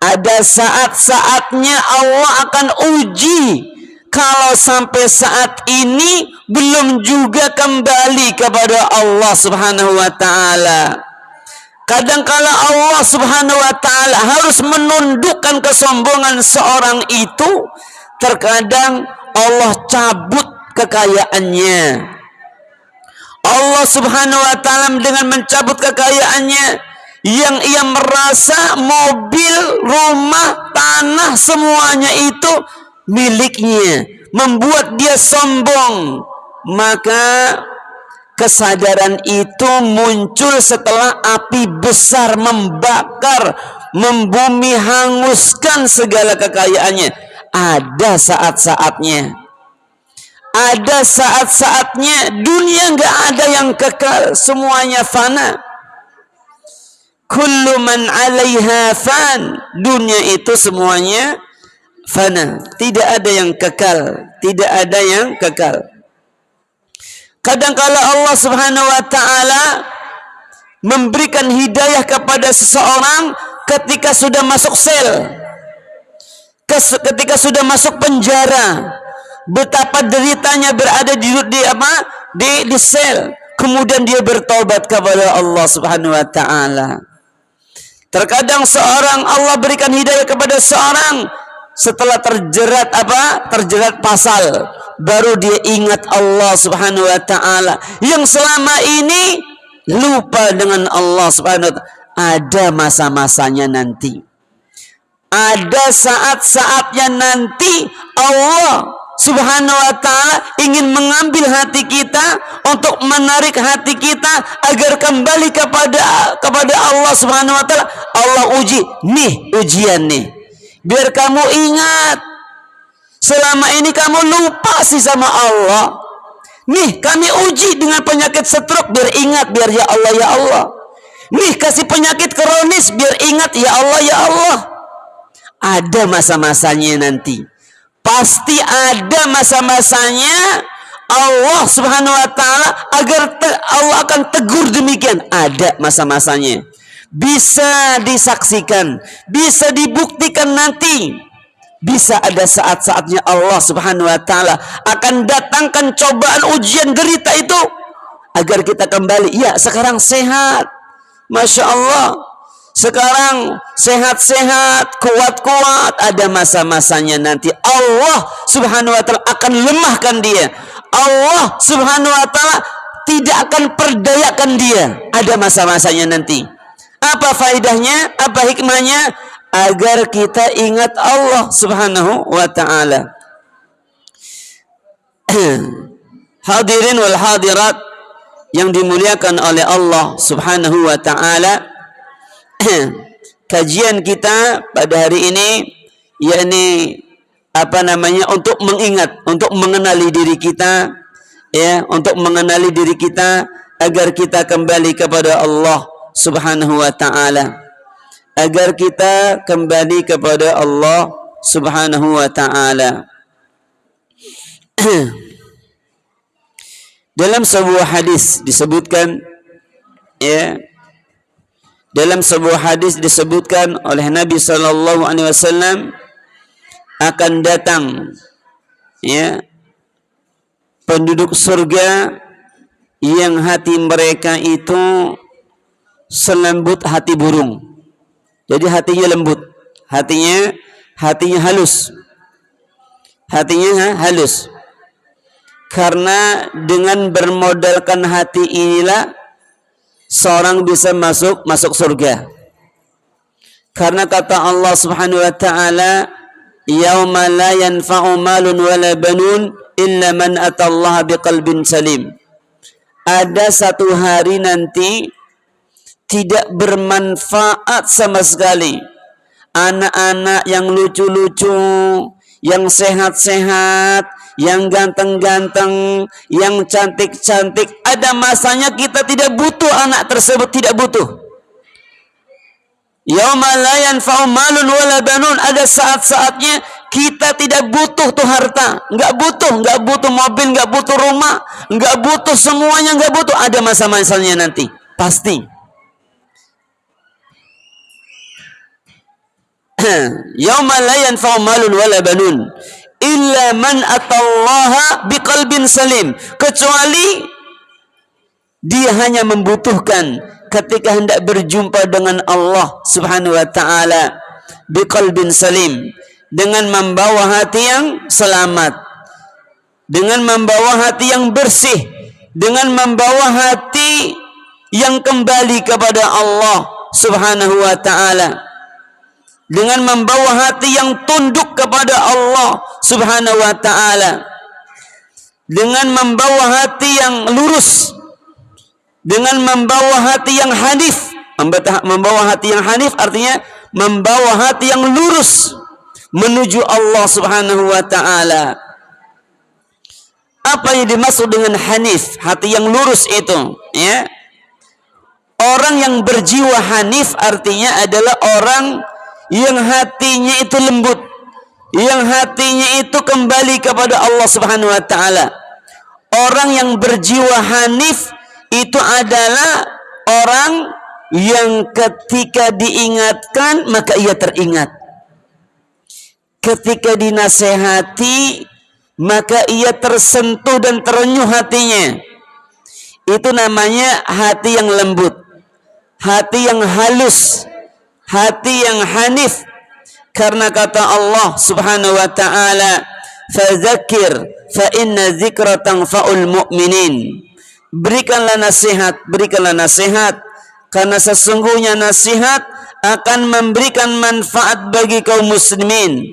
Speaker 1: ada saat-saatnya Allah akan uji. Kalau sampai saat ini belum juga kembali kepada Allah Subhanahu wa ta'ala. Kadangkala Allah Subhanahu wa ta'ala harus menundukkan kesombongan seorang itu. Terkadang Allah cabut kekayaannya. Allah Subhanahu wa ta'ala dengan mencabut kekayaannya, yang ia merasa mobil, rumah, tanah semuanya itu miliknya, membuat dia sombong. Maka kesadaran itu muncul setelah api besar membakar, membumi, hanguskan segala kekayaannya. Ada saat-saatnya. Ada saat-saatnya. Dunia nggak ada yang kekal, semuanya fana. Kullu man 'alaiha fan. Dunia itu semuanya fana. Tidak ada yang kekal, tidak ada yang kekal. Kadangkala Allah Subhanahu wa ta'ala memberikan hidayah kepada seseorang ketika sudah masuk sel, ketika sudah masuk penjara. Betapa deritanya berada di sel. Kemudian dia bertobat kepada Allah Subhanahu wa ta'ala. Terkadang seorang Allah berikan hidayah kepada seorang setelah terjerat pasal, baru dia ingat Allah Subhanahu wa ta'ala, yang selama ini lupa dengan Allah Subhanahu wa ta'ala. Ada masa-masanya nanti, ada saat-saatnya nanti. Allah Subhanahu wa ta'ala ingin mengambil hati kita, untuk menarik hati kita agar kembali kepada Allah Subhanahu wa ta'ala. Allah uji, nih ujian nih, biar kamu ingat. Selama ini kamu lupa sih sama Allah. Nih kami uji dengan penyakit stroke, biar ingat, biar ya Allah ya Allah. Nih kasih penyakit kronis, biar ingat ya Allah ya Allah. Ada masa-masanya nanti. Pasti ada masa-masanya Allah Subhanahu wa taala Allah akan tegur demikian. Ada masa-masanya. Bisa disaksikan, bisa dibuktikan nanti. Bisa ada saat-saatnya Allah Subhanahu wa taala akan datangkan cobaan, ujian, derita itu agar kita kembali. Ya, sekarang sehat. Masya Allah. Sekarang sehat-sehat, kuat-kuat. Ada masa-masanya nanti Allah Subhanahu wa taala akan lemahkan dia. Allah Subhanahu wa taala tidak akan perdayakan dia. Ada masa-masanya nanti. Apa faedahnya? Apa hikmahnya? Agar kita ingat Allah Subhanahu wa ta'ala. Hadirin wal hadirat yang dimuliakan oleh Allah Subhanahu wa ta'ala. Kajian kita pada hari ini yakni untuk mengingat, untuk mengenali diri kita, ya, untuk mengenali diri kita agar kita kembali kepada Allah Subhanahu wa ta'ala. Agar kita kembali kepada Allah Subhanahu wa ta'ala. Dalam sebuah hadis disebutkan, ya, dalam sebuah hadis disebutkan oleh Nabi sallallahu alaihi wasallam akan datang, ya, penduduk surga yang hati mereka itu selembut hati burung. Jadi hatinya lembut, hatinya halus, hatinya halus. Karena dengan bermodalkan hati inilah seorang bisa masuk surga. Karena kata Allah Subhanahu wa ta'ala, yauma la yanfa'u malun wala banun illa man atallaha biqalbin salim. Ada satu hari nanti tidak bermanfaat sama sekali. Anak-anak yang lucu-lucu, yang sehat-sehat, yang ganteng-ganteng, yang cantik-cantik, ada masanya kita tidak butuh anak tersebut, tidak butuh. Yauma la yanfa'u malun wala banun, ada saat-saatnya kita tidak butuh tuh harta, enggak butuh mobil, enggak butuh rumah, enggak butuh semuanya, enggak butuh. Ada masa-masanya nanti, pasti. Yauma la yanfa'u malun wala banun illa man atallaha biqalbin salim, kecuali dia hanya membutuhkan ketika hendak berjumpa dengan Allah Subhanahu wa ta'ala biqalbin salim, dengan membawa hati yang selamat, dengan membawa hati yang bersih, dengan membawa hati yang kembali kepada Allah Subhanahu wa ta'ala, dengan membawa hati yang tunduk kepada Allah Subhanahu wa ta'ala, dengan membawa hati yang lurus, dengan membawa hati yang hanif. Membawa hati yang hanif artinya membawa hati yang lurus menuju Allah Subhanahu wa ta'ala. Apa yang dimaksud dengan hanif, hati yang lurus itu, ya? Orang yang berjiwa hanif artinya adalah orang yang hatinya itu lembut, yang hatinya itu kembali kepada Allah Subhanahu wa ta'ala. Orang yang berjiwa hanif itu adalah orang yang ketika diingatkan maka ia teringat, ketika dinasehati maka ia tersentuh dan terenyuh hatinya. Itu namanya hati yang lembut, hati yang halus, hati yang hanif. Karena kata Allah Subhanahu wa ta'ala, fadzakir fa inna dzikra tanfa'ul mu'minin. Berikanlah nasihat, karena sesungguhnya nasihat akan memberikan manfaat bagi kaum muslimin.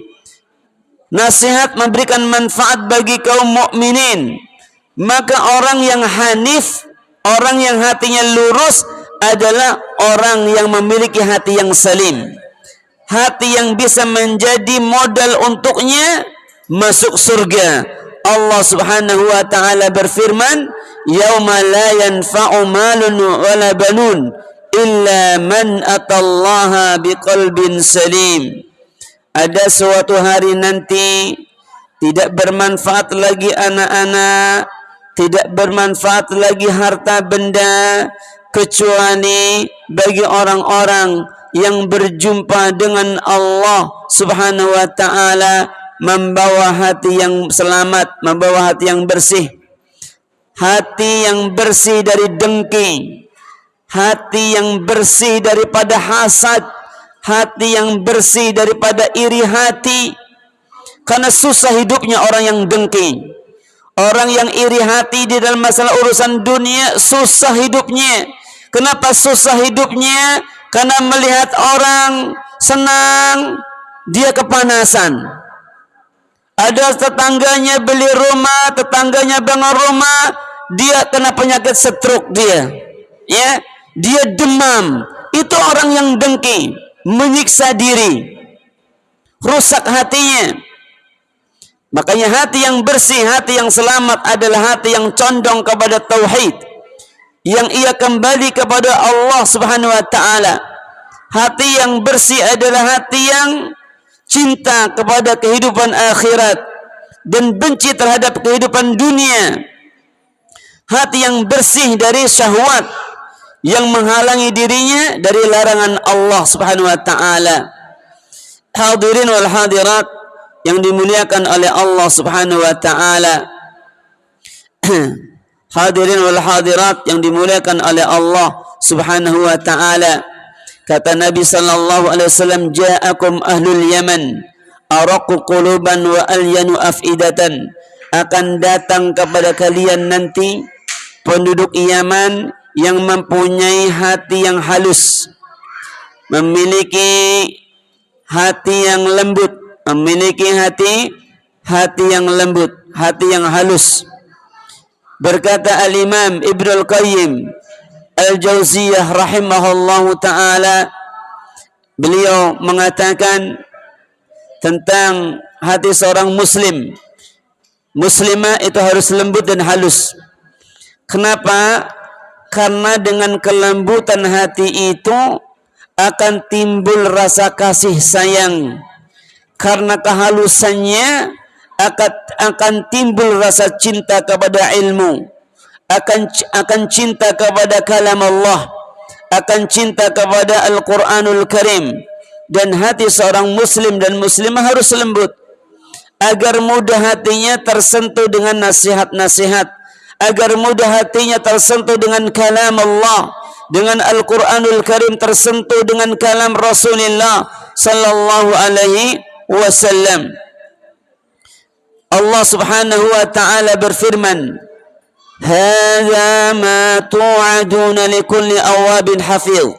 Speaker 1: Nasihat memberikan manfaat bagi kaum mukminin. Maka orang yang hanif, orang yang hatinya lurus adalah orang yang memiliki hati yang salim, hati yang bisa menjadi modal untuknya masuk surga. Allah Subhanahu wa ta'ala berfirman, yauma la yanfa'u malun wala banun illa man atallaha biqalbin salim. Ada suatu hari nanti tidak bermanfaat lagi anak-anak, tidak bermanfaat lagi harta benda kecuali bagi orang-orang yang berjumpa dengan Allah Subhanahu wa taala membawa hati yang selamat, membawa hati yang bersih. Hati yang bersih dari dengki, hati yang bersih daripada hasad, hati yang bersih daripada iri hati. Karena susah hidupnya orang yang dengki, orang yang iri hati di dalam masalah urusan dunia, susah hidupnya. Kenapa susah hidupnya? Karena melihat orang senang, dia kepanasan. Ada tetangganya beli rumah, tetangganya bangun rumah, dia kena penyakit stroke dia. Ya, dia demam. Itu orang yang dengki, menyiksa diri, rusak hatinya. Makanya hati yang bersih, hati yang selamat adalah hati yang condong kepada tauhid, yang ia kembali kepada Allah Subhanahu wa taala. Hati yang bersih adalah hati yang cinta kepada kehidupan akhirat dan benci terhadap kehidupan dunia. Hati yang bersih dari syahwat yang menghalangi dirinya dari larangan Allah Subhanahu wa taala. Hadirin wal hadirat yang dimuliakan oleh Allah Subhanahu wa taala. Hadirin wal hadirat yang dimuliakan oleh Allah Subhanahu wa taala. Kata Nabi sallallahu alaihi wasallam, "Ja'akum ahlul Yaman, araqu quluban wa alyanu afidatan." Akan datang kepada kalian nanti penduduk Yaman yang mempunyai hati yang halus, memiliki hati yang lembut, memiliki hati yang lembut, hati yang halus. Berkata Al-Imam Ibnul Qayyim Al-Jauziyah rahimahullahu ta'ala, beliau mengatakan tentang hati seorang muslim, muslimah itu harus lembut dan halus. Kenapa? Karena dengan kelembutan hati itu akan timbul rasa kasih sayang. Karena kehalusannya akan timbul rasa cinta kepada ilmu, akan cinta kepada kalam Allah, akan cinta kepada Al-Quranul Karim. Dan hati seorang muslim dan muslimah harus lembut agar mudah hatinya tersentuh dengan nasihat-nasihat, agar mudah hatinya tersentuh dengan kalam Allah, dengan Al-Quranul Karim, tersentuh dengan kalam Rasulullah sallallahu alaihi wasallam. Allah Subhanahu wa ta'ala berfirman, "Hadza ma tu'aduna likulli awabin hafiz.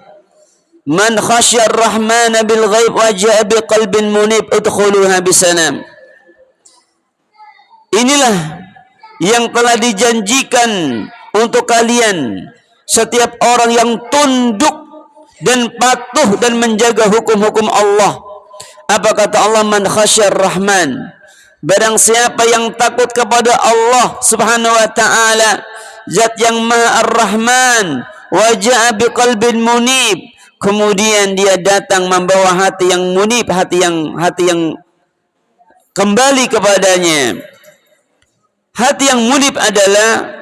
Speaker 1: Man khasya ar-rahman bil ghaib wa ja'a biqalbin munib udkhuluha bisalam." Inilah yang telah dijanjikan untuk kalian setiap orang yang tunduk dan patuh dan menjaga hukum-hukum Allah. Apa kata Allah? Man khasyar rahman, barang siapa yang takut kepada Allah Subhanahu wa ta'ala, zat yang maha ar-rahman, wa ja'a biqalbin munib, kemudian dia datang membawa hati yang munib, hati yang kembali kepadanya. Hati yang munib adalah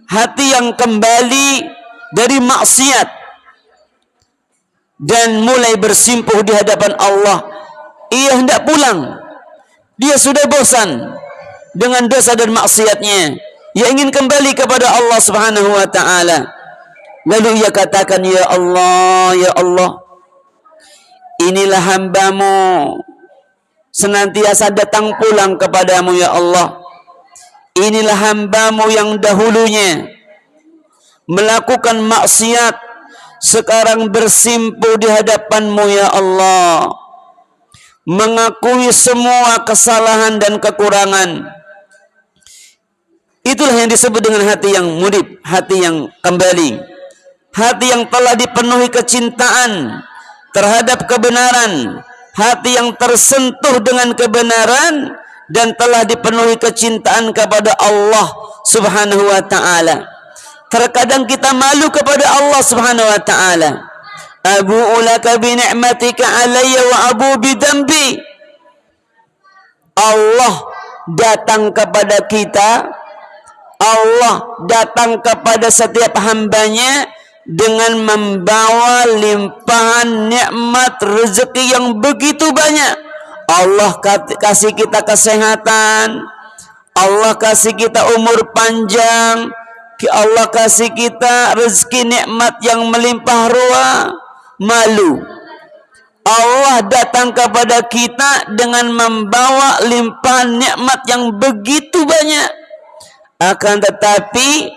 Speaker 1: hati yang kembali dari maksiat dan mulai bersimpuh di hadapan Allah. Ia hendak pulang, dia sudah bosan dengan dosa dan maksiatnya, ia ingin kembali kepada Allah Subhanahu wa ta'ala. Lalu ia katakan, "Ya Allah, ya Allah, inilah hambamu, senantiasa datang pulang kepadamu ya Allah. Inilah hambamu yang dahulunya melakukan maksiat, sekarang bersimpuh di hadapanmu ya Allah, mengakui semua kesalahan dan kekurangan." Itulah yang disebut dengan hati yang munib, hati yang kembali, hati yang telah dipenuhi kecintaan terhadap kebenaran, hati yang tersentuh dengan kebenaran dan telah dipenuhi kecintaan kepada Allah Subhanahu wa ta'ala. Terkadang kita malu kepada Allah Subhanahu wa ta'ala. Abu'u laka bi ni'matika alayya wa abu bi dambi. Allah datang kepada kita Allah datang kepada setiap hambanya dengan membawa limpahan nikmat rezeki yang begitu banyak. Allah kasih kita kesehatan, Allah kasih kita umur panjang, Allah kasih kita rezeki nikmat yang melimpah ruah. Malu Allah datang kepada kita dengan membawa limpahan nikmat yang begitu banyak. Akan tetapi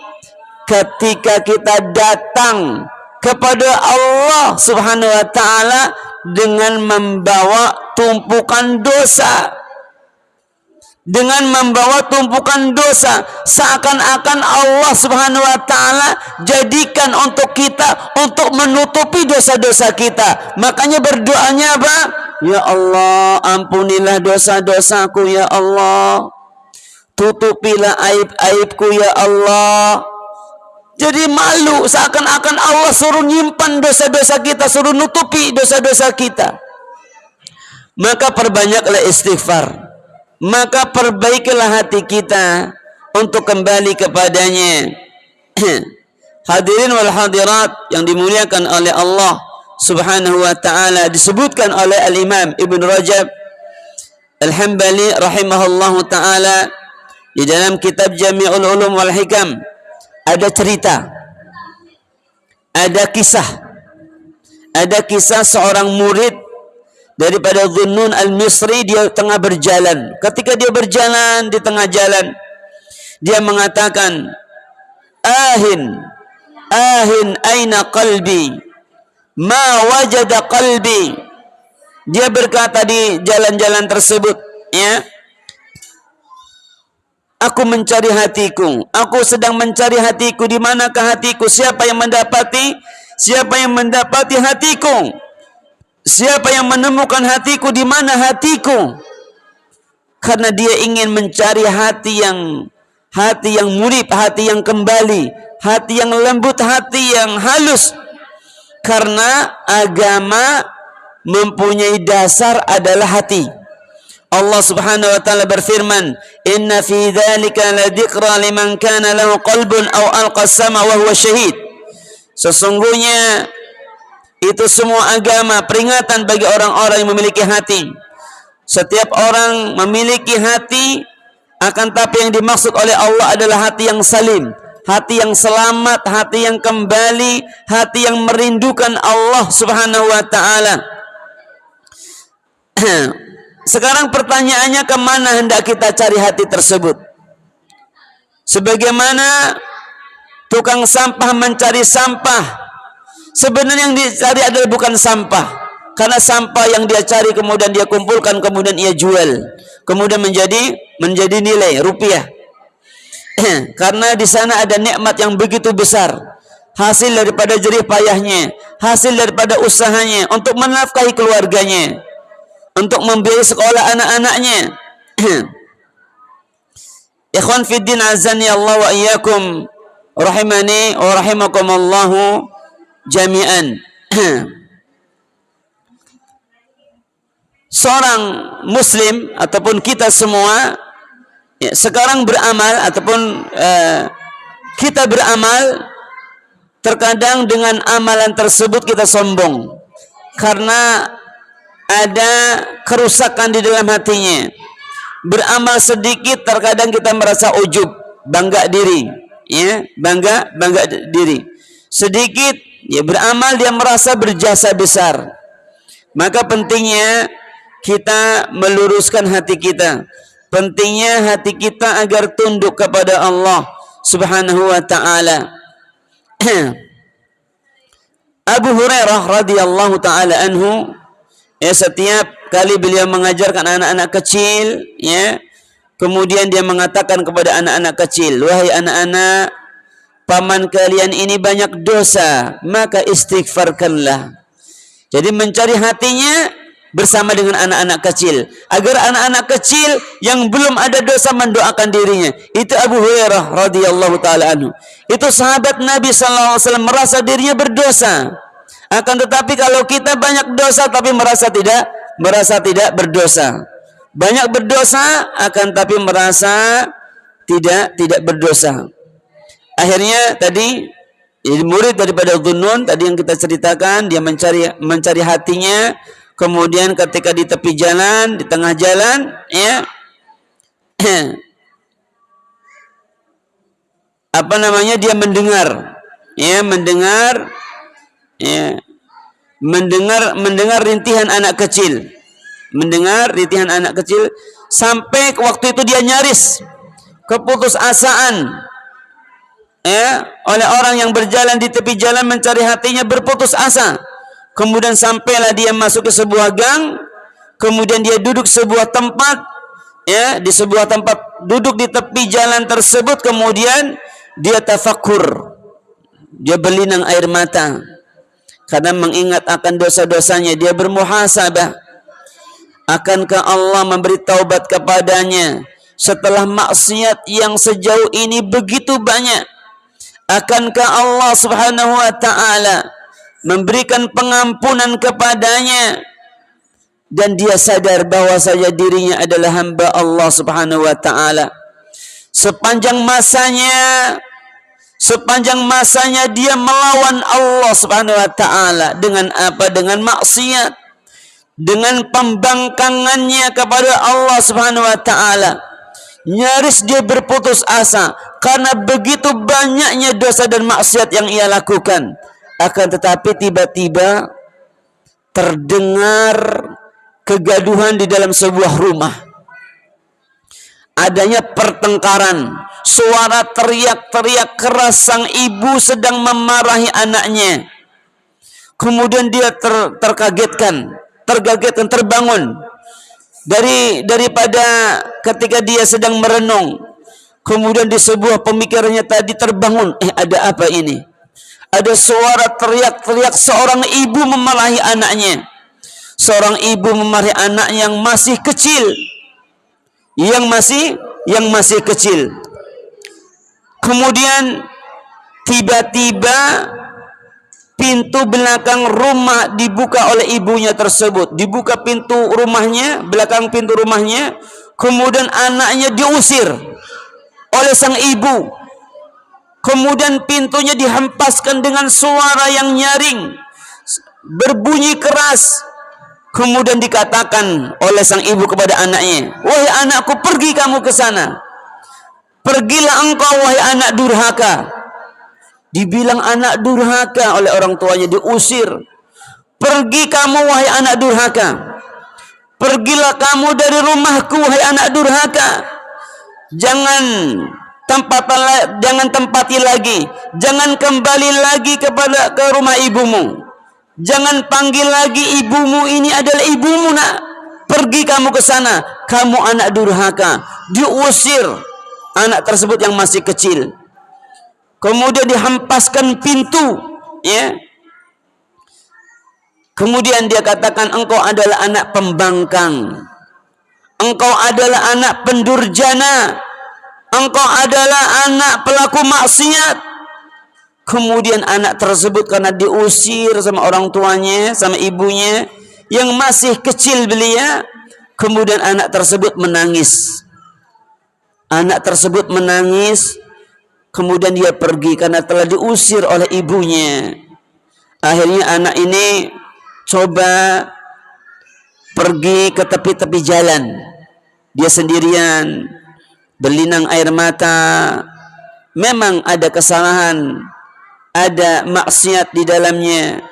Speaker 1: ketika kita datang kepada Allah Subhanahu wa taala dengan membawa tumpukan dosa, seakan-akan Allah Subhanahu wa taala jadikan untuk kita untuk menutupi dosa-dosa kita. Makanya berdoanya apa? Ya Allah, ampunilah dosa-dosaku ya Allah. Tutupilah aib-aibku ya Allah. Jadi malu, seakan-akan Allah suruh nyimpan dosa-dosa kita, suruh nutupi dosa-dosa kita. Maka perbanyaklah istighfar. Maka perbaikilah hati kita untuk kembali kepadanya. Hadirin wal hadirat yang dimuliakan oleh Allah Subhanahu wa taala, disebutkan oleh Al-Imam Ibn Rajab Al-Hambali rahimahullahu taala di dalam kitab Jami'ul Ulum wal Hikam, ada cerita, ada kisah seorang murid daripada Dhunnun al-Misri. Dia tengah berjalan. Ketika dia berjalan di tengah jalan, dia mengatakan, ahin aina qalbi ma wajada qalbi. Dia berkata di jalan-jalan tersebut, ya, aku mencari hatiku, aku sedang mencari hatiku. Di manakah hatiku? Siapa yang mendapati hatiku? Siapa yang menemukan hatiku? Di mana hatiku? Karena dia ingin mencari hati yang murib, hati yang kembali, hati yang lembut, hati yang halus. Karena agama mempunyai dasar adalah hati. Allah Subhanahu wa taala berfirman, "Inna fi dzalika ladzikra liman kana lahu qalbun aw alqa as-sama wa huwa syahid." Sesungguhnya itu semua agama peringatan bagi orang-orang yang memiliki hati. Setiap orang memiliki hati, akan tapi yang dimaksud oleh Allah adalah hati yang salim, hati yang selamat, hati yang kembali, hati yang merindukan Allah Subhanahu wa taala. Sekarang pertanyaannya, kemana hendak kita cari hati tersebut? Sebagaimana tukang sampah mencari sampah, sebenarnya yang dicari adalah bukan sampah. Karena sampah yang dia cari kemudian dia kumpulkan, kemudian ia jual, kemudian menjadi nilai rupiah. Karena di sana ada nikmat yang begitu besar, hasil daripada jerih payahnya, hasil daripada usahanya untuk menafkahi keluarganya, untuk membiayai sekolah anak-anaknya. Ikhwan fiddin azani Allah wa iyyakum, rahimani wa rahimakumullahu jami'an. Seorang muslim ataupun kita semua, ya, sekarang beramal ataupun kita beramal, terkadang dengan amalan tersebut kita sombong karena ada kerusakan di dalam hatinya. Beramal sedikit terkadang kita merasa ujub, bangga diri, ya, bangga diri. Sedikit ya beramal dia merasa berjasa besar. Maka pentingnya kita meluruskan hati kita. Pentingnya hati kita agar tunduk kepada Allah Subhanahu wa taala. Abu Hurairah radhiyallahu taala anhu, ya, setiap kali beliau mengajarkan anak-anak kecil, ya, kemudian dia mengatakan kepada anak-anak kecil, wahai anak-anak, paman kalian ini banyak dosa, maka istighfarkanlah. Jadi mencari hatinya bersama dengan anak-anak kecil, agar anak-anak kecil yang belum ada dosa mendoakan dirinya. Itu Abu Hurairah radhiyallahu taala anhu. Itu sahabat Nabi sallallahu alaihi wasallam merasa dirinya berdosa. Akan tetapi kalau kita banyak dosa tapi merasa tidak berdosa. Banyak berdosa akan tapi merasa tidak berdosa. Akhirnya tadi murid daripada Dhunnun tadi yang kita ceritakan, dia mencari hatinya, kemudian ketika di tepi jalan, di tengah jalan, ya dia mendengar rintihan anak kecil, sampai waktu itu dia nyaris keputusasaan, oleh orang yang berjalan di tepi jalan mencari hatinya, berputus asa. Kemudian sampailah dia masuk ke sebuah gang, kemudian dia duduk sebuah tempat, di sebuah tempat duduk di tepi jalan tersebut, kemudian dia tafakur, dia berlinang air mata karena mengingat akan dosa-dosanya. Dia bermuhasabah, akankah Allah memberi taubat kepadanya setelah maksiat yang sejauh ini begitu banyak? Akankah Allah Subhanahu wa ta'ala memberikan pengampunan kepadanya? Dan dia sadar bahwa saja dirinya adalah hamba Allah Subhanahu wa ta'ala. Sepanjang masanya dia melawan Allah Subhanahu wa ta'ala. Dengan apa? Dengan maksiat, dengan pembangkangannya kepada Allah Subhanahu wa ta'ala. Nyaris dia berputus asa karena begitu banyaknya dosa dan maksiat yang ia lakukan. Akan tetapi tiba-tiba terdengar kegaduhan di dalam sebuah rumah. Adanya pertengkaran, suara teriak-teriak keras, sang ibu sedang memarahi anaknya. Kemudian dia terkagetkan, terbangun daripada ketika dia sedang merenung. Kemudian di sebuah pemikirannya tadi terbangun, ada apa ini? Ada suara teriak-teriak seorang ibu memarahi anaknya. Seorang ibu memarahi anak yang masih kecil, yang masih kecil. Kemudian tiba-tiba pintu belakang rumah dibuka oleh ibunya tersebut. Dibuka pintu rumahnya, belakang pintu rumahnya. Kemudian anaknya diusir oleh sang ibu. Kemudian pintunya dihempaskan dengan suara yang nyaring, berbunyi keras. Kemudian dikatakan oleh sang ibu kepada anaknya, "Wahai anakku, pergi kamu ke sana. Pergilah engkau wahai anak durhaka." Dibilang anak durhaka oleh orang tuanya, diusir. "Pergi kamu wahai anak durhaka. Pergilah kamu dari rumahku wahai anak durhaka. Jangan tempati lagi, jangan kembali lagi ke rumah ibumu. Jangan panggil lagi ibumu, ini adalah ibumu, nak. Pergi kamu ke sana, kamu anak durhaka." Diusir anak tersebut yang masih kecil. Kemudian dihempaskan pintu, Kemudian dia katakan, "Engkau adalah anak pembangkang. Engkau adalah anak pendurjana. Engkau adalah anak pelaku maksiat." Kemudian anak tersebut karena diusir sama orang tuanya, sama ibunya yang masih kecil belia, kemudian anak tersebut menangis. Kemudian dia pergi karena telah diusir oleh ibunya. Akhirnya anak ini coba pergi ke tepi-tepi jalan. Dia sendirian, berlinang air mata. Memang ada kesalahan, ada maksiat di dalamnya,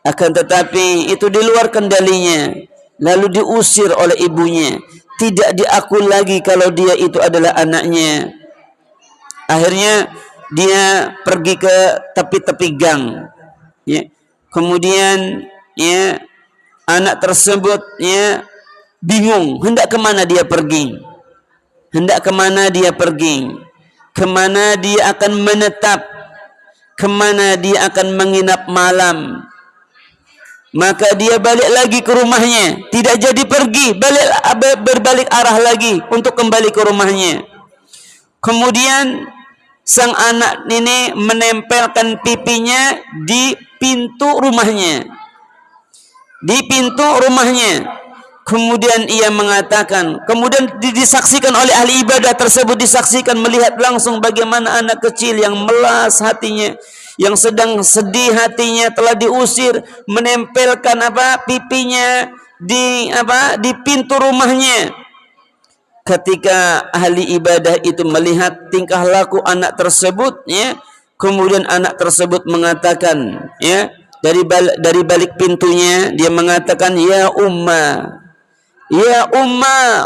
Speaker 1: akan tetapi itu di luar kendalinya. Lalu diusir oleh ibunya, tidak diakui lagi kalau dia itu adalah anaknya. Akhirnya dia pergi ke tepi-tepi gang, Kemudian anak tersebut bingung hendak kemana dia pergi, kemana dia akan menetap, kemana dia akan menginap malam. Maka dia balik lagi ke rumahnya, tidak jadi pergi, berbalik arah lagi untuk kembali ke rumahnya. Kemudian sang anak ini menempelkan pipinya di pintu rumahnya. Kemudian ia mengatakan, kemudian disaksikan oleh ahli ibadah tersebut, disaksikan melihat langsung bagaimana anak kecil yang melas hatinya, yang sedang sedih hatinya, telah diusir, menempelkan pipinya di pintu rumahnya. Ketika ahli ibadah itu melihat tingkah laku anak tersebut, ya, kemudian anak tersebut mengatakan, ya, dari balik pintunya dia mengatakan, ya umma,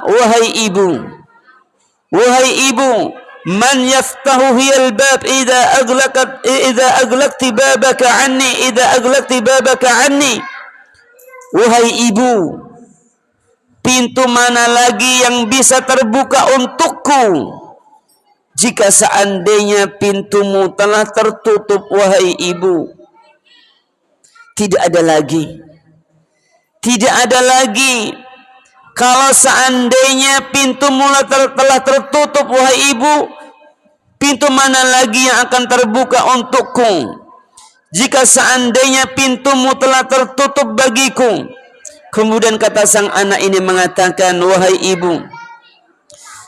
Speaker 1: wahai ibu, man yaftahu hiyal bab idza aglaqti babaka anni, wahai ibu, pintu mana lagi yang bisa terbuka untukku jika seandainya pintumu telah tertutup, wahai ibu. Tidak ada lagi. Kalau seandainya pintu mula telah tertutup, wahai ibu, pintu mana lagi yang akan terbuka untukku jika seandainya pintumu telah tertutup bagiku. Kemudian kata sang anak ini mengatakan, wahai ibu,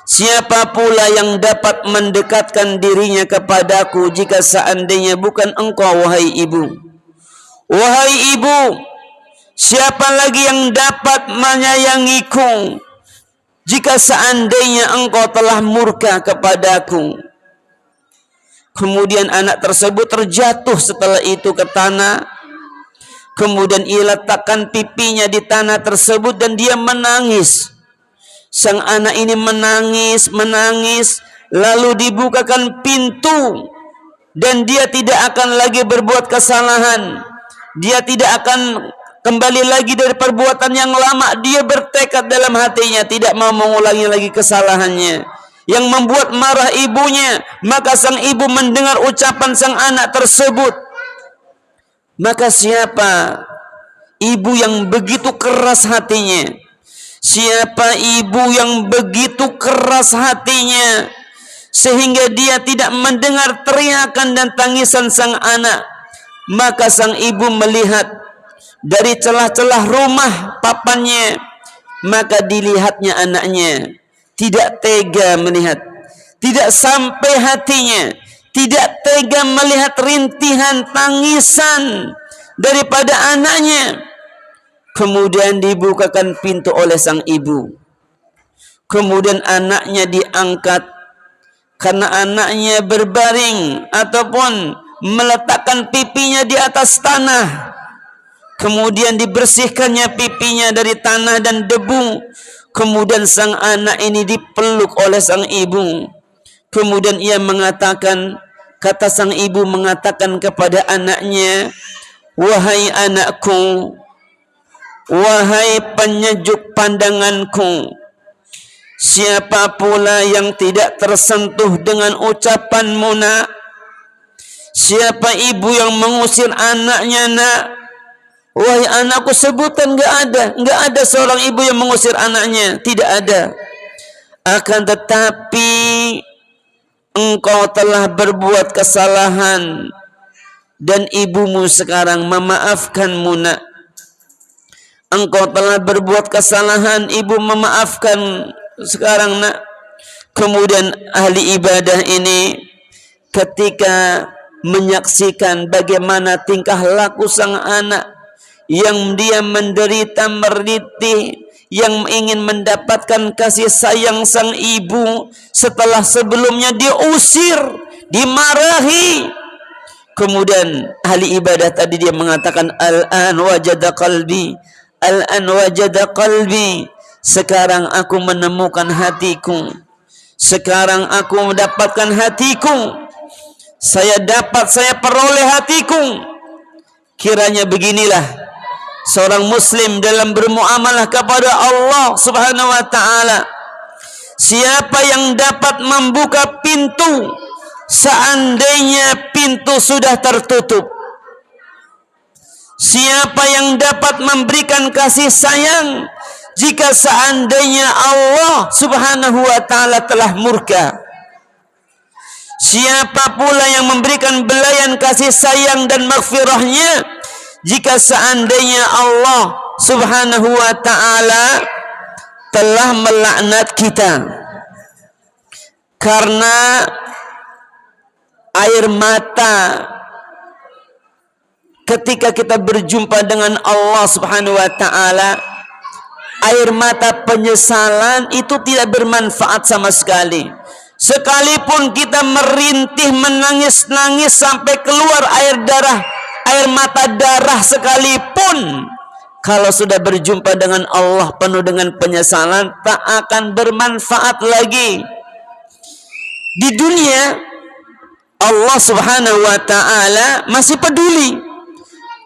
Speaker 1: siapa pula yang dapat mendekatkan dirinya kepadaku jika seandainya bukan engkau, wahai ibu? Wahai ibu, siapa lagi yang dapat menyayangiku jika seandainya engkau telah murka kepadaku? Kemudian anak tersebut terjatuh setelah itu ke tanah. Kemudian ia letakkan pipinya di tanah tersebut dan dia menangis. Sang anak ini menangis, lalu dibukakan pintu dan dia tidak akan lagi berbuat kesalahan. Dia tidak akan kembali lagi dari perbuatan yang lama. Dia bertekad dalam hatinya tidak mau mengulangi lagi kesalahannya yang membuat marah ibunya. Maka sang ibu mendengar ucapan sang anak tersebut. Maka siapa ibu yang begitu keras hatinya? Siapa ibu yang begitu keras hatinya sehingga dia tidak mendengar teriakan dan tangisan sang anak? Maka sang ibu melihat dari celah-celah rumah papannya, maka dilihatnya anaknya, tidak tega melihat, tidak sampai hatinya, tidak tega melihat rintihan tangisan daripada anaknya. Kemudian dibukakan pintu oleh sang ibu. Kemudian anaknya diangkat karena anaknya berbaring ataupun meletakkan pipinya di atas tanah. Kemudian dibersihkannya pipinya dari tanah dan debu. Kemudian sang anak ini dipeluk oleh sang ibu. Kemudian ia mengatakan, kata sang ibu mengatakan kepada anaknya, wahai anakku, wahai penyejuk pandanganku, siapa pula yang tidak tersentuh dengan ucapanmu, nak? Siapa ibu yang mengusir anaknya, nak? Wahai anakku, sebutkan, enggak ada seorang ibu yang mengusir anaknya, tidak ada. Akan tetapi engkau telah berbuat kesalahan dan ibumu sekarang memaafkanmu, nak. Engkau telah berbuat kesalahan, ibu memaafkan sekarang, nak. Kemudian ahli ibadah ini ketika menyaksikan bagaimana tingkah laku sang anak yang dia menderita meritih, yang ingin mendapatkan kasih sayang sang ibu setelah sebelumnya diusir, dimarahi. Kemudian ahli ibadah tadi dia mengatakan, al-an wajada qalbi, al-an wajada qalbi, sekarang aku menemukan hatiku, sekarang aku mendapatkan hatiku, saya peroleh hatiku. Kiranya beginilah seorang muslim dalam bermuamalah kepada Allah Subhanahu wa ta'ala. Siapa yang dapat membuka pintu seandainya pintu sudah tertutup? Siapa yang dapat memberikan kasih sayang jika seandainya Allah Subhanahu wa ta'ala telah murka? Siapa pula yang memberikan belayan kasih sayang dan maghfirahnya jika seandainya Allah Subhanahu wa ta'ala telah melaknat kita karena air mata ketika kita berjumpa dengan Allah Subhanahu wa taala. Air mata penyesalan itu tidak bermanfaat sama sekali. Sekalipun kita merintih menangis-nangis sampai keluar air mata darah sekalipun, kalau sudah berjumpa dengan Allah penuh dengan penyesalan, tak akan bermanfaat lagi. Di dunia Allah Subhanahu wa taala masih peduli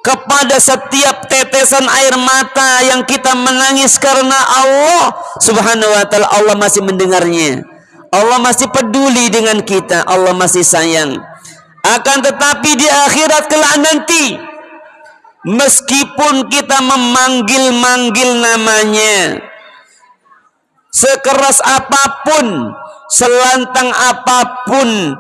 Speaker 1: kepada setiap tetesan air mata yang kita menangis karena Allah Subhanahu wa taala. Allah masih mendengarnya. Allah masih peduli dengan kita. Allah masih sayang. Akan tetapi di akhirat kelak nanti, meskipun kita memanggil-manggil namanya, sekeras apapun, selantang apapun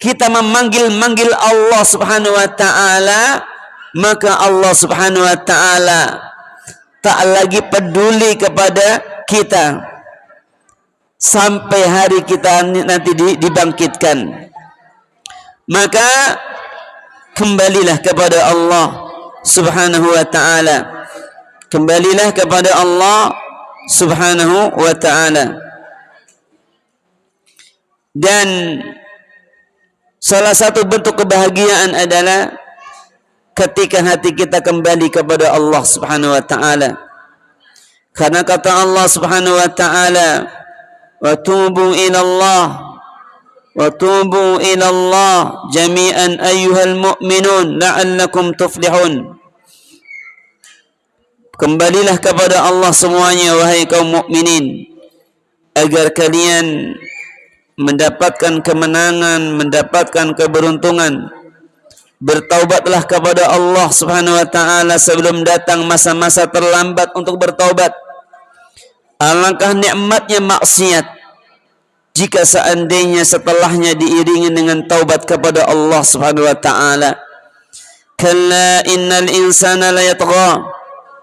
Speaker 1: kita memanggil-manggil Allah Subhanahu wa taala, maka Allah Subhanahu wa taala tak lagi peduli kepada kita sampai hari kita nanti dibangkitkan. Maka kembalilah kepada Allah Subhanahu wa taala. Kembalilah kepada Allah Subhanahu wa taala. Dan salah satu bentuk kebahagiaan adalah ketika hati kita kembali kepada Allah Subhanahu wa taala. Karena kata Allah Subhanahu wa taala, "Wa tubu ila Allah jami'an ayyuhal mu'minun la'allakum tuflihun." Kembalilah kepada Allah semuanya wahai kaum mukminin, agar kalian mendapatkan kemenangan, mendapatkan keberuntungan. Bertaubatlah kepada Allah Subhanahu wa taala sebelum datang masa-masa terlambat untuk bertaubat. Alangkah nikmatnya maksiat jika seandainya setelahnya diiringi dengan taubat kepada Allah Subhanahu wa taala. Kalla innal insana la yatgha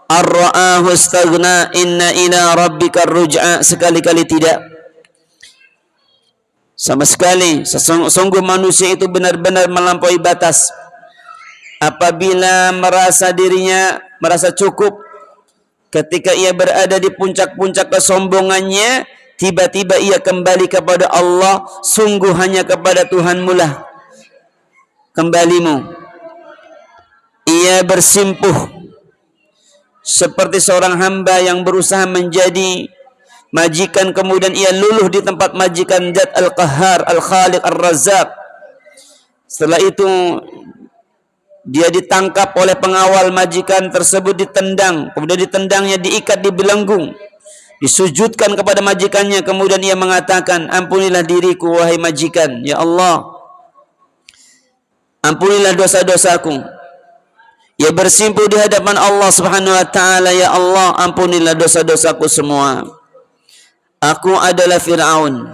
Speaker 1: ar-ra'ahu istaghna inna ila rabbika ar-ruj'a. Sekali-kali tidak. Sama sekali sungguh manusia itu benar-benar melampaui batas. Apabila merasa dirinya merasa cukup, ketika ia berada di puncak-puncak kesombongannya, tiba-tiba ia kembali kepada Allah. Sungguh hanya kepada Tuhanmu lah kembalimu. Ia bersimpuh seperti seorang hamba yang berusaha menjadi majikan, kemudian ia luluh di tempat majikan Zat Al-Qahhar, Al-Khaliq, Ar-Razzaq. Setelah itu dia ditangkap oleh pengawal majikan tersebut, ditendang, kemudian ditendangnya diikat di belenggu, disujudkan kepada majikannya, kemudian ia mengatakan, "Ampunilah diriku wahai majikan, ya Allah, ampunilah dosa-dosaku." Ia bersimpuh di hadapan Allah Subhanahu wa taala, "Ya Allah, ampunilah dosa-dosaku semua. Aku adalah Fir'aun.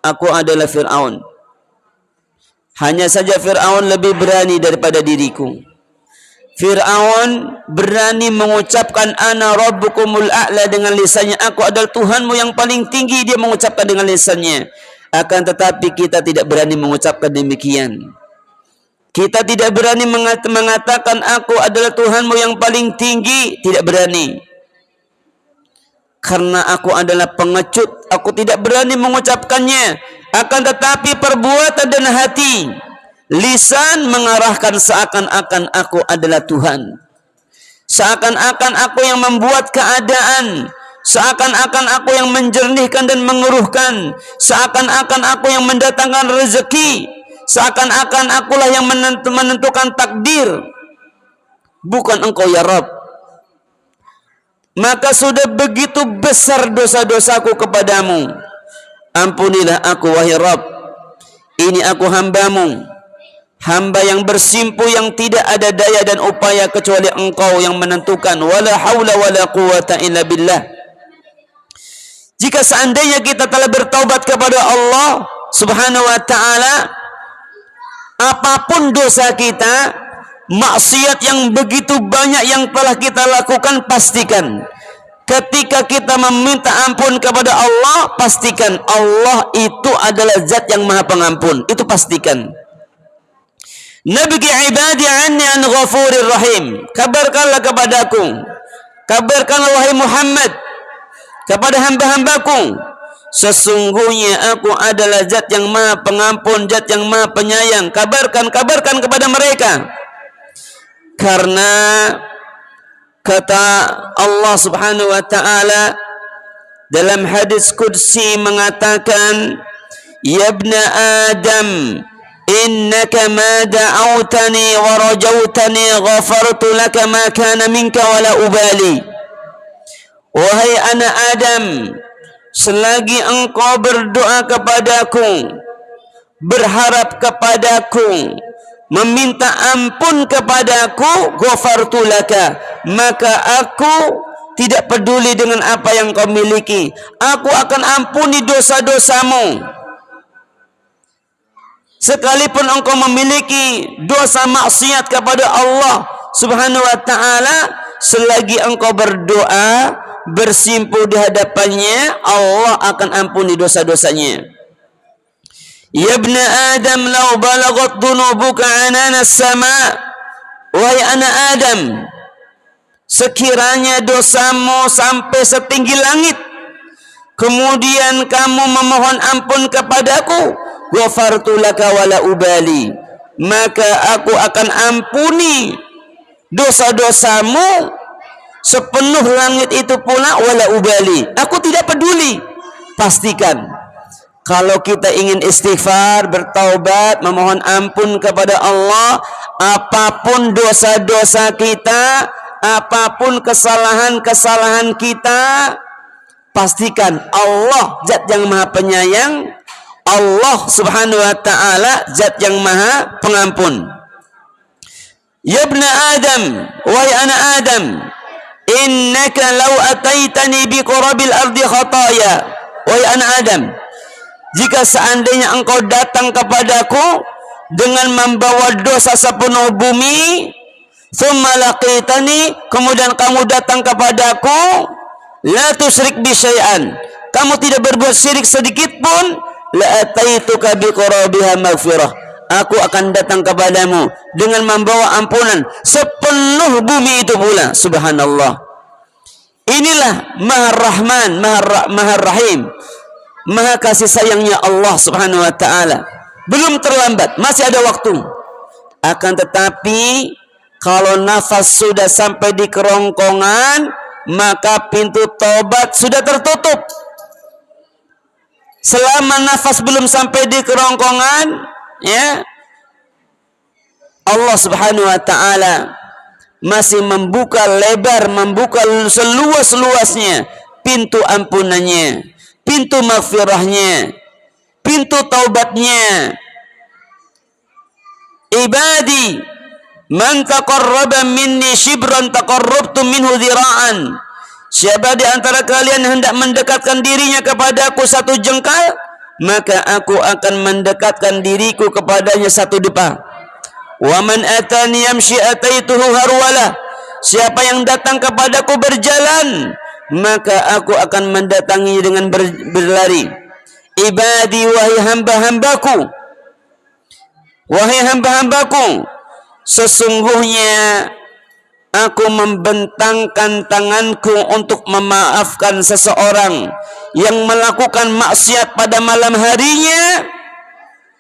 Speaker 1: Aku adalah Fir'aun. Hanya saja Fir'aun lebih berani daripada diriku. Fir'aun berani mengucapkan ana rabbukumul a'la dengan lisannya. Aku adalah Tuhanmu yang paling tinggi. Dia mengucapkan dengan lisannya. Akan tetapi kita tidak berani mengucapkan demikian. Kita tidak berani mengatakan aku adalah Tuhanmu yang paling tinggi. Tidak berani. Karena aku adalah pengecut. Aku tidak berani mengucapkannya. Akan tetapi perbuatan dan hati, lisan mengarahkan seakan-akan aku adalah Tuhan. Seakan-akan aku yang membuat keadaan. Seakan-akan aku yang menjernihkan dan mengeruhkan. Seakan-akan aku yang mendatangkan rezeki. Seakan-akan akulah yang menentukan takdir. Bukan engkau ya Rabb. Maka sudah begitu besar dosa-dosaku kepadamu. Ampunilah aku wahai Rabb. Ini aku hambamu, hamba yang bersimpuh, yang tidak ada daya dan upaya kecuali engkau yang menentukan. Wala haula wala quwata illa billah. Jika seandainya kita telah bertaubat kepada Allah Subhanahu wa ta'ala, apapun dosa kita, maksiat yang begitu banyak yang telah kita lakukan, pastikan ketika kita meminta ampun kepada Allah, pastikan Allah itu adalah zat yang maha pengampun. Itu pastikan. Nabigi ibadi anni an ghafurir rahim. Kabarkanlah kepadaku, kabarkanlah wahai Muhammad kepada hamba-hambaku, sesungguhnya aku adalah zat yang maha pengampun, zat yang maha penyayang. Kabarkan kepada mereka. Karena kata Allah Subhanahu wa taala dalam hadis qudsi mengatakan, ya ibna Adam, innaka ma da'awtani wa rajautani ghafartu laka ma kana minka wala ubali. Wahai anak Adam, selagi engkau berdoa kepadaku, berharap kepadaku, meminta ampun kepadaku, ghafartu laka, maka aku tidak peduli dengan apa yang kau miliki, aku akan ampuni dosa-dosamu. Sekalipun engkau memiliki dosa maksiat kepada Allah Subhanahu wa taala, selagi engkau berdoa, bersimpuh di hadapannya, Allah akan ampuni dosa-dosanya. Ya ibna Adam, law balagat dhunubuka anana as-sama. Wahai anak Adam, sekiranya dosamu sampai setinggi langit, kemudian kamu memohon ampun kepadaku, ghafartu laka wala ubali, maka aku akan ampuni dosa-dosamu sepenuh langit itu pula, wala ubali, aku tidak peduli. Pastikan kalau kita ingin istighfar, bertaubat, memohon ampun kepada Allah, apapun dosa-dosa kita, apapun kesalahan-kesalahan kita, pastikan Allah zat yang maha penyayang, Allah Subhanahu wa ta'ala zat yang maha pengampun. Ya ibna Adam, wahai anak Adam, innaka law ataitani bi qurabil ardi khataya. Wahai anak Adam, jika seandainya engkau datang kepadaku dengan membawa dosa sepenuh bumi, thumma laqitani, kemudian kamu datang kepadaku, la tusyrik bi syai'an, kamu tidak berbuat syirik sedikit pun, la ataituka bi qurabiha maghfirah, aku akan datang kepadamu dengan membawa ampunan sepenuh bumi itu pula. Subhanallah. Inilah Maha Rahman, Maha Rahim, Maha kasih sayangnya Allah Subhanahu wa ta'ala. Belum terlambat, masih ada waktu. Akan tetapi kalau nafas sudah sampai di kerongkongan, maka pintu tobat sudah tertutup. Selama nafas belum sampai di kerongkongan, ya, Allah Subhanahu wa ta'ala masih membuka lebar, membuka seluas-luasnya pintu ampunannya, pintu maghfirahnya, pintu taubatnya. Ibadi man taqarraba minni shibran taqarrabtu minhu dhira'an. Siapa di antara kalian hendak mendekatkan dirinya kepadaku satu jengkal, maka aku akan mendekatkan diriku kepadanya satu depa. Wa man atani yamshi ataituhu harwala. Siapa yang datang kepadaku berjalan, maka aku akan mendatangi dengan berlari. Ibadi, wahai hamba-hambaku, wahai hamba-hambaku, sesungguhnya aku membentangkan tanganku untuk memaafkan seseorang yang melakukan maksiat pada malam harinya,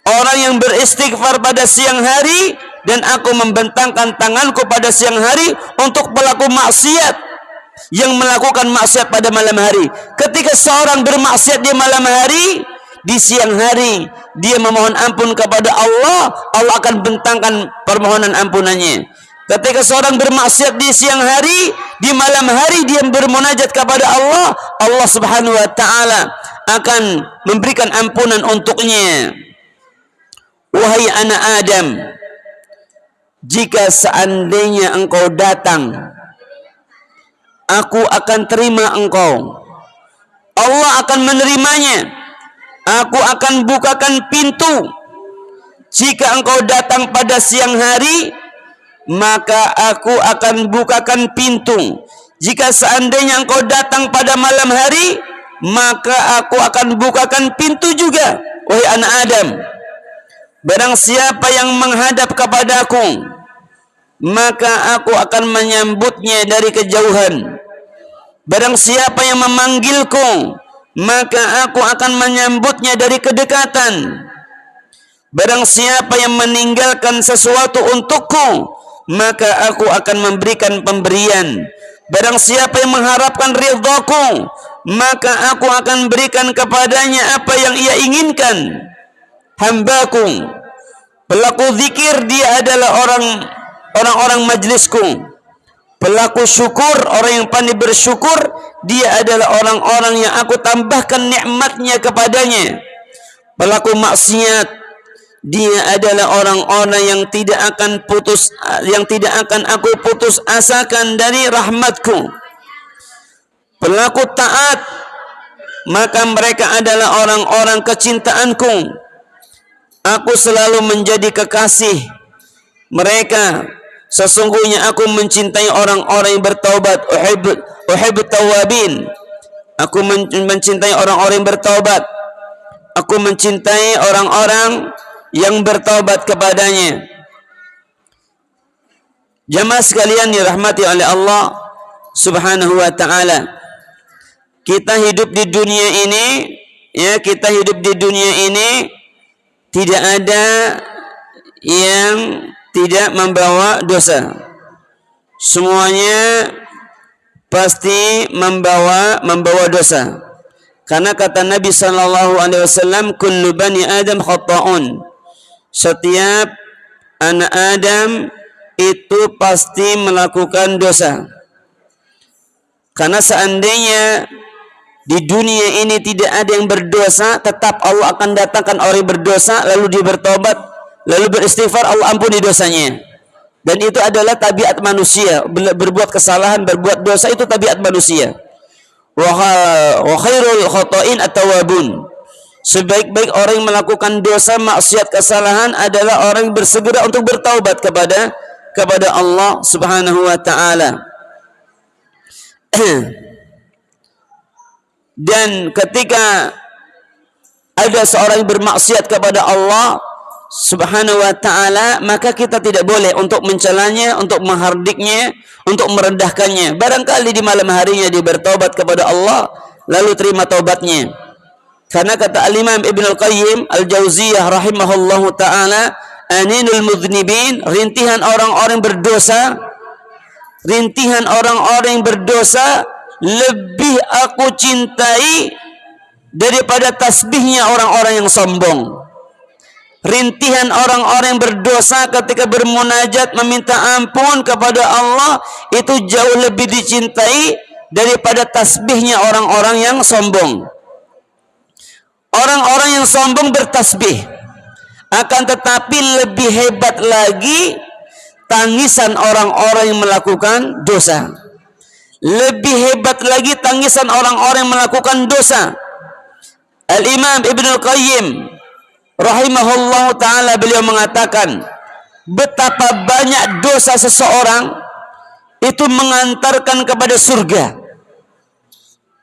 Speaker 1: orang yang beristighfar pada siang hari, dan aku membentangkan tanganku pada siang hari untuk pelaku maksiat yang melakukan maksiat pada malam hari. Ketika seorang bermaksiat di malam hari, di siang hari dia memohon ampun kepada Allah, Allah akan bentangkan permohonan ampunannya. Ketika seorang bermaksiat di siang hari, di malam hari dia bermunajat kepada Allah, Allah Subhanahu wa ta'ala akan memberikan ampunan untuknya. Wahai anak Adam, jika seandainya engkau datang, aku akan terima engkau. Allah akan menerimanya. Aku akan bukakan pintu. Jika engkau datang pada siang hari, maka aku akan bukakan pintu. Jika seandainya engkau datang pada malam hari, maka aku akan bukakan pintu juga, wahai anak Adam. Barang siapa yang menghadap kepadaku, maka aku akan menyambutnya dari kejauhan. Barang siapa yang memanggilku, maka aku akan menyambutnya dari kedekatan. Barang siapa yang meninggalkan sesuatu untukku, maka aku akan memberikan pemberian. Barang siapa yang mengharapkan ridhaku, maka aku akan berikan kepadanya apa yang ia inginkan. Hambaku, pelaku zikir, dia adalah orang-orang majlisku. Pelaku syukur, orang yang pandai bersyukur, dia adalah orang-orang yang aku tambahkan nikmatnya kepadanya. Pelaku maksiat, dia adalah orang-orang yang tidak akan aku putus asakan dari rahmatku. Pelaku taat, maka mereka adalah orang-orang kecintaanku. Aku selalu menjadi kekasih mereka. Sesungguhnya aku mencintai orang-orang yang bertaubat. Uhibbut tawabin. Aku mencintai orang-orang yang bertaubat. Aku mencintai orang-orang yang bertaubat kepadanya. Jamaah sekalian dirahmati oleh Allah Subhanahu wa taala. Kita hidup di dunia ini, tidak ada yang tidak membawa dosa. Semuanya pasti membawa dosa. Karena kata Nabi sallallahu alaihi wasallam, kullu bani Adam khata'un. Setiap anak Adam itu pasti melakukan dosa. Karena seandainya di dunia ini tidak ada yang berdosa, tetap Allah akan datangkan orang yang berdosa, lalu dia bertobat, lalu beristighfar, Allah ampuni dosanya. Dan itu adalah tabiat manusia. Berbuat kesalahan, berbuat dosa, itu tabiat manusia. Wa khairul khata'in at-tawwabun. Sebaik-baik orang yang melakukan dosa, maksiat, kesalahan adalah orang yang bersegera untuk bertaubat kepada Allah Subhanahu wa taala. Dan ketika ada seorang yang bermaksiat kepada Allah Subhanahu wa taala, maka kita tidak boleh untuk mencelanya, untuk menghardiknya, untuk merendahkannya. Barangkali di malam harinya dia bertaubat kepada Allah, lalu terima taubatnya. Karena kata Al-Imam Ibn Al-Qayyim Al-Jauziyah rahimahullahu ta'ala, aninul mudhnibin, rintihan orang-orang berdosa lebih aku cintai daripada tasbihnya orang-orang yang sombong. Rintihan orang-orang yang berdosa ketika bermunajat meminta ampun kepada Allah itu jauh lebih dicintai daripada tasbihnya orang-orang yang sombong. Orang-orang yang sombong bertasbih, akan tetapi lebih hebat lagi tangisan orang-orang yang melakukan dosa. Lebih hebat lagi tangisan orang-orang yang melakukan dosa. Al-Imam Ibn Al-Qayyim rahimahullah ta'ala, beliau mengatakan, betapa banyak dosa seseorang itu mengantarkan kepada surga.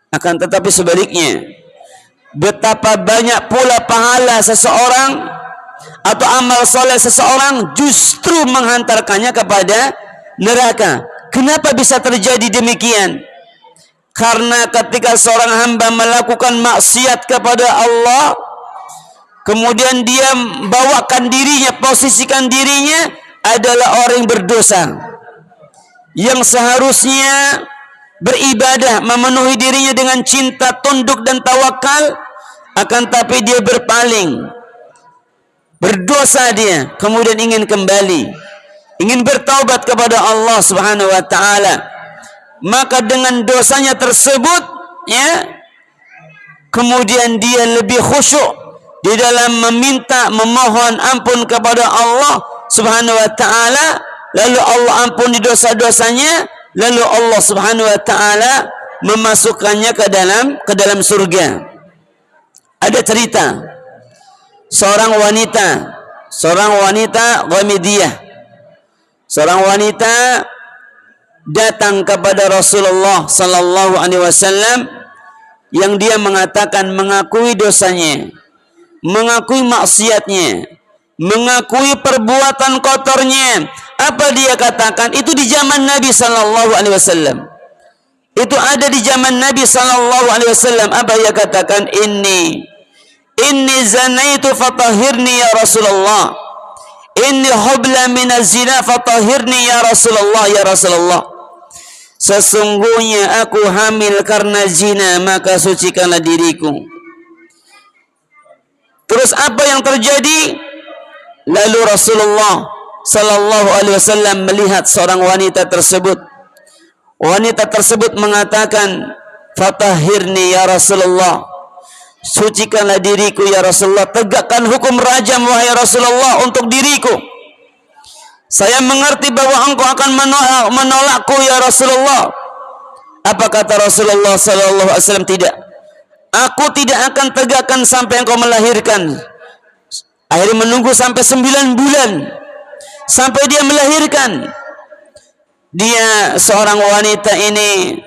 Speaker 1: Akan tetapi sebaliknya, betapa banyak pula pahala seseorang atau amal soleh seseorang justru menghantarkannya kepada neraka. Kenapa bisa terjadi demikian? Karena ketika seorang hamba melakukan maksiat kepada Allah, kemudian dia bawakan dirinya, posisikan dirinya adalah orang yang berdosa, yang seharusnya beribadah, memenuhi dirinya dengan cinta, tunduk dan tawakal, akan tapi dia berpaling, berdosa dia, kemudian ingin kembali, ingin bertaubat kepada Allah Subhanahu wa taala. Maka dengan dosanya tersebut, kemudian dia lebih khusyuk di dalam memohon ampun kepada Allah Subhanahu wa taala, lalu Allah ampuni dosa-dosanya, lalu Allah Subhanahu wa taala memasukkannya ke dalam surga. Ada cerita seorang wanita Ghamidiyah, seorang wanita datang kepada Rasulullah sallallahu alaihi wasallam yang dia mengatakan mengakui dosanya, mengakui maksiatnya, mengakui perbuatan kotornya. Apa dia katakan? Itu di zaman Nabi sallallahu alaihi wasallam. Itu ada di zaman Nabi sallallahu alaihi wasallam. Apa dia katakan? Inni zanaitu fatahhirni ya Rasulullah. Inni hubla minaz zina fatahhirni ya Rasulullah, ya Rasulullah. Sesungguhnya aku hamil karena zina, maka sucikanlah diriku. Terus apa yang terjadi? Lalu Rasulullah sallallahu alaihi wasallam melihat seorang wanita tersebut. Wanita tersebut mengatakan, "Fatahhirni ya Rasulullah." Sucikanlah diriku ya Rasulullah. Tegakkan hukum rajam wahai Rasulullah untuk diriku. Saya mengerti bahwa engkau akan menolakku ya Rasulullah. Apa kata Rasulullah sallallahu alaihi wasallam? Tidak. Aku tidak akan tegakkan sampai engkau melahirkan. Akhirnya menunggu sampai 9 bulan. Sampai dia melahirkan. Dia seorang wanita ini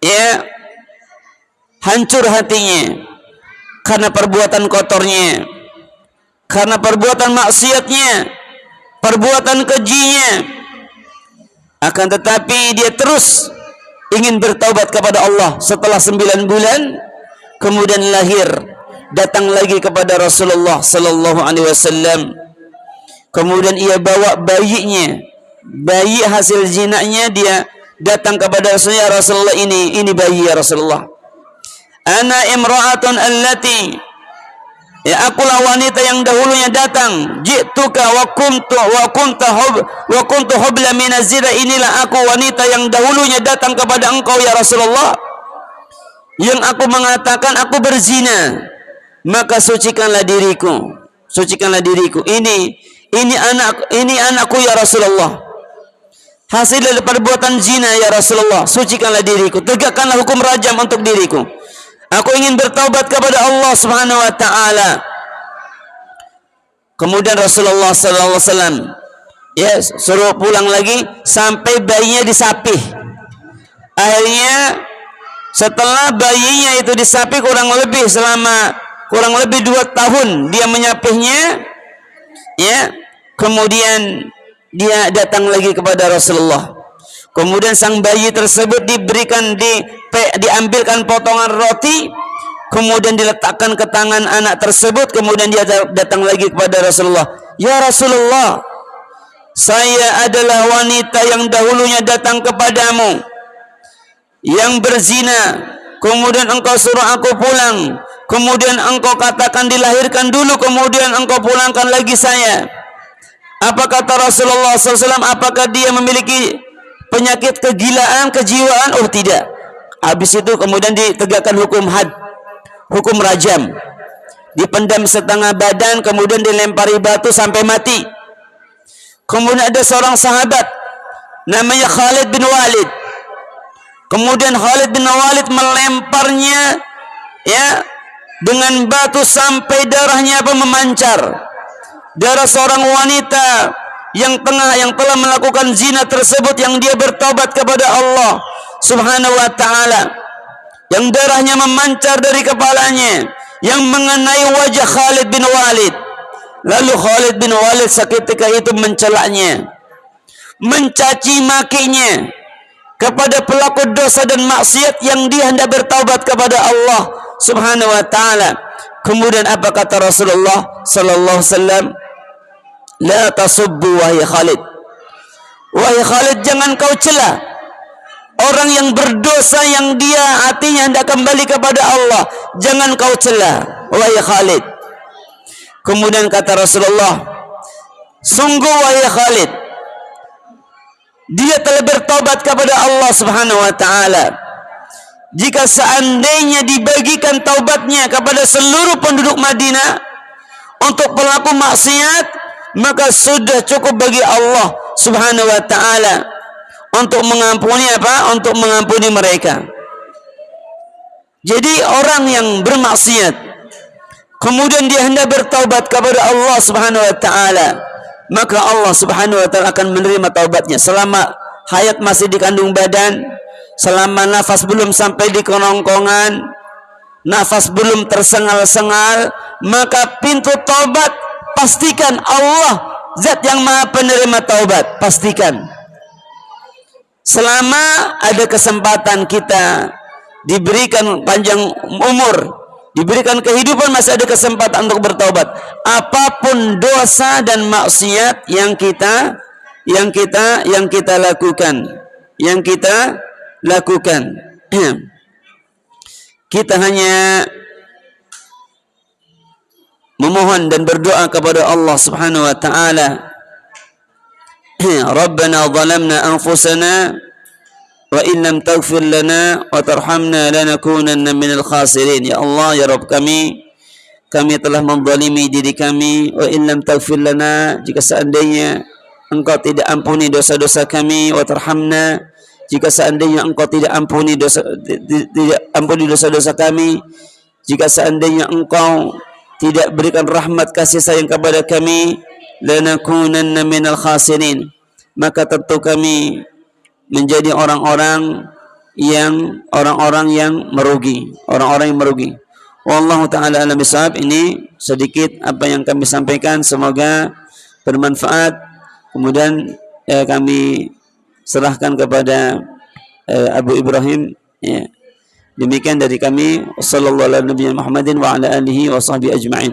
Speaker 1: ya hancur hatinya karena perbuatan kotornya, karena perbuatan maksiatnya, perbuatan kejinya. Akan tetapi dia terus ingin bertaubat kepada Allah. Setelah 9 bulan kemudian lahir, datang lagi kepada Rasulullah sallallahu alaihi wasallam. Kemudian ia bawa bayinya, bayi hasil zinanya, dia datang kepada Rasulullah, ini bayi ya Rasulullah. Ana imra'atun allati, ya akulah wanita yang dahulunya datang. Ji'tuka wa kuntu hubla minaz zina. Inilah aku wanita yang dahulunya datang kepada engkau ya Rasulullah, yang aku mengatakan aku berzina, maka sucikanlah diriku. Sucikanlah diriku. Ini anakku ya Rasulullah. Hasil dari perbuatan zina ya Rasulullah. Sucikanlah diriku. Tegakkanlah hukum rajam untuk diriku. Aku ingin bertaubat kepada Allah Subhanahu wa taala. Kemudian Rasulullah sallallahu alaihi wasallam ya suruh pulang lagi sampai bayinya disapih. Akhirnya setelah bayinya itu disapih kurang lebih 2 tahun dia menyapihnya, ya. Kemudian dia datang lagi kepada Rasulullah. Kemudian sang bayi tersebut diambilkan potongan roti, kemudian diletakkan ke tangan anak tersebut. Kemudian dia datang lagi kepada Rasulullah. Ya Rasulullah, saya adalah wanita yang dahulunya datang kepadamu, yang berzina. Kemudian engkau suruh aku pulang. Kemudian engkau katakan dilahirkan dulu, kemudian engkau pulangkan lagi saya. Apa kata Rasulullah SAW? Apakah dia memiliki penyakit kegilaan, kejiwaan? Oh tidak. Habis itu kemudian ditegakkan hukum had, hukum rajam. Dipendam setengah badan, kemudian dilempari batu sampai mati. Kemudian ada seorang sahabat namanya Khalid bin Walid. Kemudian Khalid bin Walid melemparnya ya dengan batu sampai darahnya memancar. Darah seorang wanita yang telah melakukan zina tersebut, yang dia bertaubat kepada Allah Subhanahu wa taala, yang darahnya memancar dari kepalanya, yang mengenai wajah Khalid bin Walid. Lalu Khalid bin Walid seketika itu mencelaknya, mencaci makinya kepada pelaku dosa dan maksiat yang dia hendak bertaubat kepada Allah Subhanahu wa taala. Kemudian apa kata Rasulullah sallallahu alaihi wasallam? La tasubbu wahai Khalid. Wahai Khalid, jangan kau cela orang yang berdosa, yang dia hatinya hendak kembali kepada Allah. Jangan kau cela wahai Khalid. Kemudian kata Rasulullah, sungguh wahai Khalid, dia telah bertobat kepada Allah Subhanahu wa taala. Jika seandainya dibagikan taubatnya kepada seluruh penduduk Madinah untuk pelaku maksiat, maka sudah cukup bagi Allah Subhanahu wa taala untuk mengampuni apa? Untuk mengampuni mereka. Jadi orang yang bermaksiat kemudian dia hendak bertaubat kepada Allah Subhanahu wa taala, maka Allah Subhanahu wa taala akan menerima taubatnya selama hayat masih di kandung badan, selama nafas belum sampai di kerongkongan, nafas belum tersengal-sengal, maka pintu taubat pastikan Allah zat yang maha penerima taubat. Pastikan selama ada kesempatan kita diberikan panjang umur, diberikan kehidupan, masih ada kesempatan untuk bertaubat. Apapun dosa dan maksiat yang kita lakukan, kita hanya memohon dan berdoa kepada Allah Subhanahu wa taala. Rabbana zalamna anfusana wa in lam taghfir lana wa tarhamna lanakunanna minal khasirin. Ya Allah, ya Rabb kami telah menzalimi diri kami. Wa in lam taghfir lana, jika seandainya Engkau tidak ampuni dosa-dosa kami. Wa tarhamna, jika seandainya Engkau tidak ampuni dosa-dosa kami. Jika seandainya Engkau tidak berikan rahmat kasih sayang kepada kami, lanakunanna minal khasirin, maka tentu kami menjadi orang-orang yang merugi. Wallahu taala alam bisawab. Ini sedikit apa yang kami sampaikan, semoga bermanfaat. Kemudian kami serahkan kepada Abu Ibrahim, ya. Demikian dari kami. Wassallallahu ala nabiyina Muhammadin wa ala alihi wa sahbihi ajma'in.